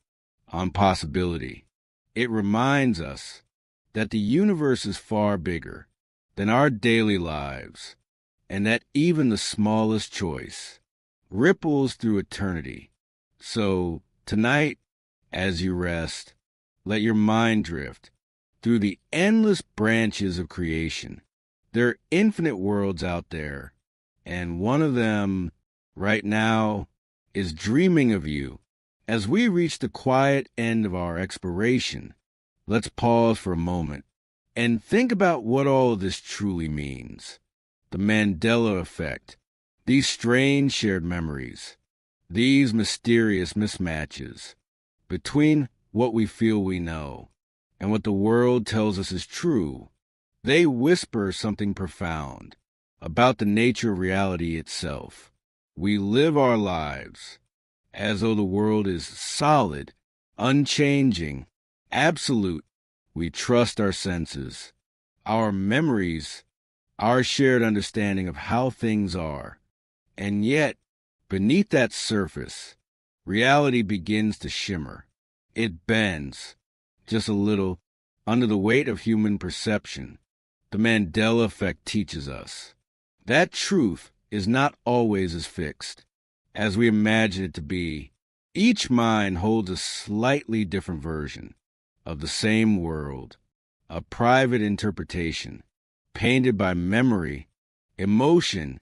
on possibility. It reminds us that the universe is far bigger than our daily lives, and that even the smallest choice ripples through eternity. So, tonight, as you rest, let your mind drift through the endless branches of creation. There are infinite worlds out there, and one of them, right now, is dreaming of you. As we reach the quiet end of our exploration, let's pause for a moment and think about what all of this truly means. The Mandela effect, these strange shared memories, these mysterious mismatches between what we feel we know and what the world tells us is true. They whisper something profound about the nature of reality itself. We live our lives as though the world is solid, unchanging, absolute. We trust our senses, our memories, our shared understanding of how things are. And yet, beneath that surface, reality begins to shimmer. It bends, just a little, under the weight of human perception. The Mandela effect teaches us that truth is not always as fixed as we imagine it to be. Each mind holds a slightly different version of the same world, a private interpretation painted by memory, emotion,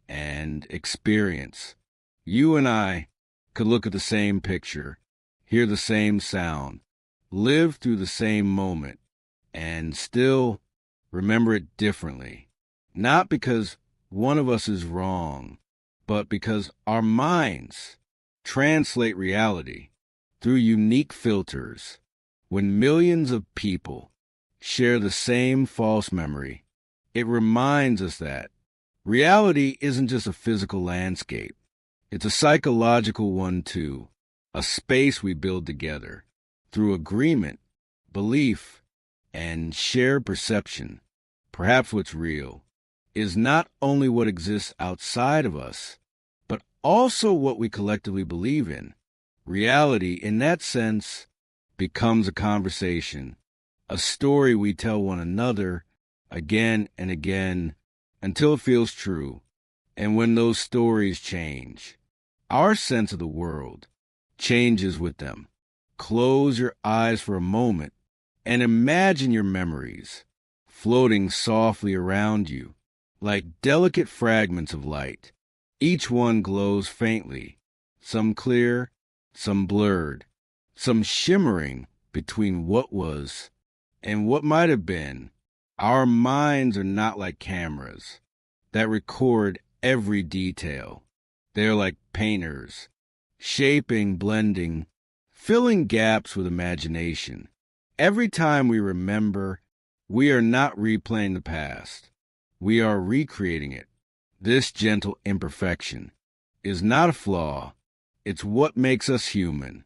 and experience. You and I could look at the same picture, hear the same sound, live through the same moment, and still remember it differently. Not because one of us is wrong, but because our minds translate reality through unique filters. When millions of people share the same false memory, it reminds us that reality isn't just a physical landscape. It's a psychological one too, a space we build together through agreement, belief, and shared perception. Perhaps what's real is not only what exists outside of us, but also what we collectively believe in. Reality, in that sense, becomes a conversation, a story we tell one another again and again until it feels true. And when those stories change, our sense of the world changes with them. Close your eyes for a moment and imagine your memories floating softly around you like delicate fragments of light. Each one glows faintly, some clear, some blurred, some shimmering between what was and what might have been. Our minds are not like cameras that record every detail. They're like painters, shaping, blending, filling gaps with imagination. Every time we remember, we are not replaying the past. We are recreating it. This gentle imperfection is not a flaw. It's what makes us human.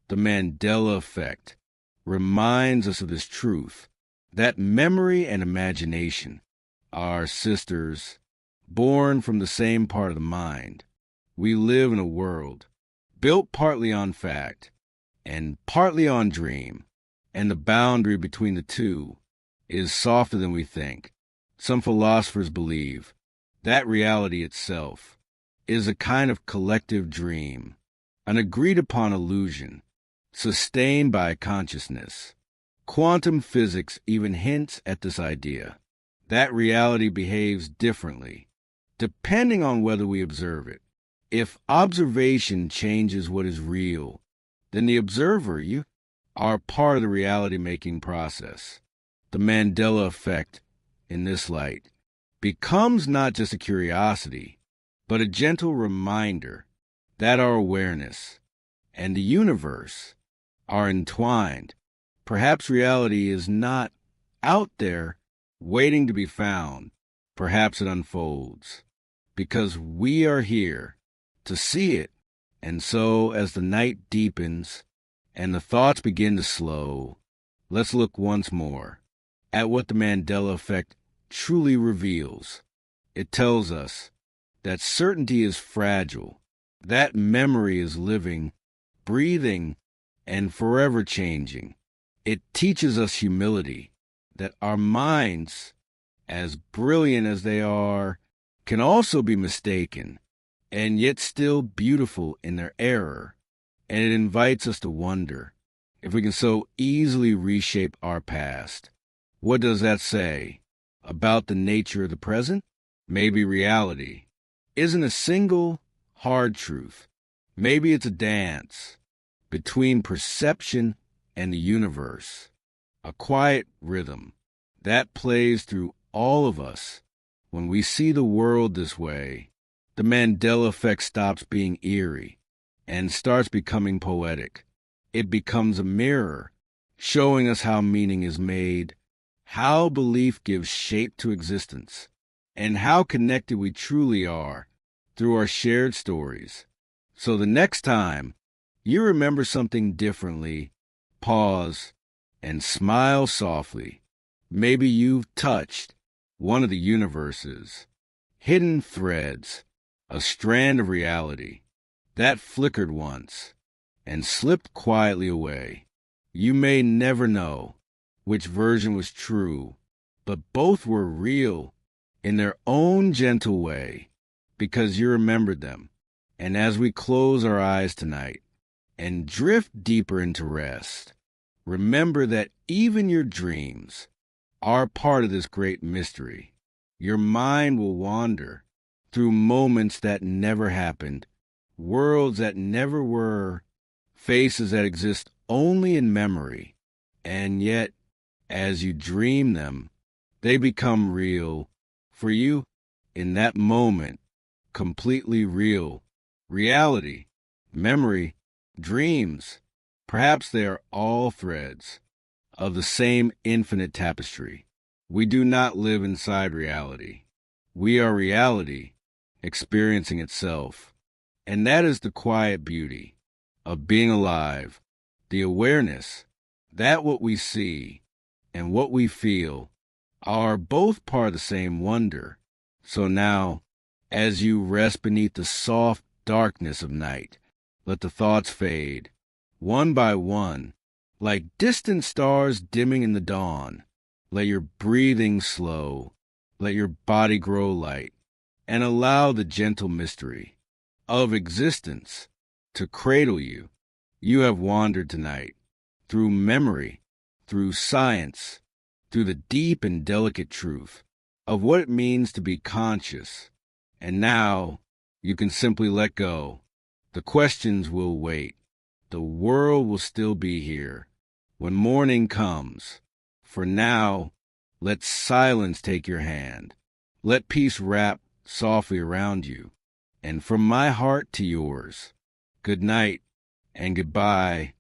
The Mandela effect reminds us of this truth, that memory and imagination are sisters, born from the same part of the mind. We live in a world built partly on fact and partly on dream, and the boundary between the two is softer than we think. Some philosophers believe that reality itself is a kind of collective dream, an agreed-upon illusion, sustained by consciousness. Quantum physics even hints at this idea, that reality behaves differently, depending on whether we observe it. If observation changes what is real, then the observer, you, are part of the reality-making process. The Mandela effect, in this light, becomes not just a curiosity, but a gentle reminder that our awareness and the universe are entwined. Perhaps reality is not out there waiting to be found. Perhaps it unfolds because we are here to see it. And so, as the night deepens and the thoughts begin to slow, let's look once more at what the Mandela effect truly reveals. It tells us that certainty is fragile, that memory is living, breathing, and forever changing. It teaches us humility, that our minds, as brilliant as they are, can also be mistaken, and yet still beautiful in their error. And it invites us to wonder if we can so easily reshape our past. What does that say about the nature of the present? Maybe reality isn't a single hard truth. Maybe it's a dance between perception and the universe, a quiet rhythm that plays through all of us. When we see the world this way, the Mandela effect stops being eerie and starts becoming poetic. It becomes a mirror, showing us how meaning is made, how belief gives shape to existence, and how connected we truly are through our shared stories. So the next time you remember something differently, pause and smile softly. Maybe you've touched one of the universe's hidden threads, a strand of reality that flickered once and slipped quietly away. You may never know which version was true, but both were real in their own gentle way because you remembered them. And as we close our eyes tonight and drift deeper into rest, remember that even your dreams are part of this great mystery. Your mind will wander through moments that never happened, worlds that never were, faces that exist only in memory. And yet, as you dream them, they become real for you in that moment, completely real. Reality, memory, dreams, perhaps they are all threads of the same infinite tapestry. We do not live inside reality. We are reality experiencing itself. And that is the quiet beauty of being alive, the awareness that what we see and what we feel are both part of the same wonder. So now, as you rest beneath the soft darkness of night, let the thoughts fade, one by one, like distant stars dimming in the dawn. Let your breathing slow, let your body grow light, and allow the gentle mystery of existence to cradle you. You have wandered tonight through memory, through science, through the deep and delicate truth of what it means to be conscious. And now you can simply let go. The questions will wait. The world will still be here when morning comes. For now, let silence take your hand. Let peace wrap softly around you. And from my heart to yours, good night and goodbye.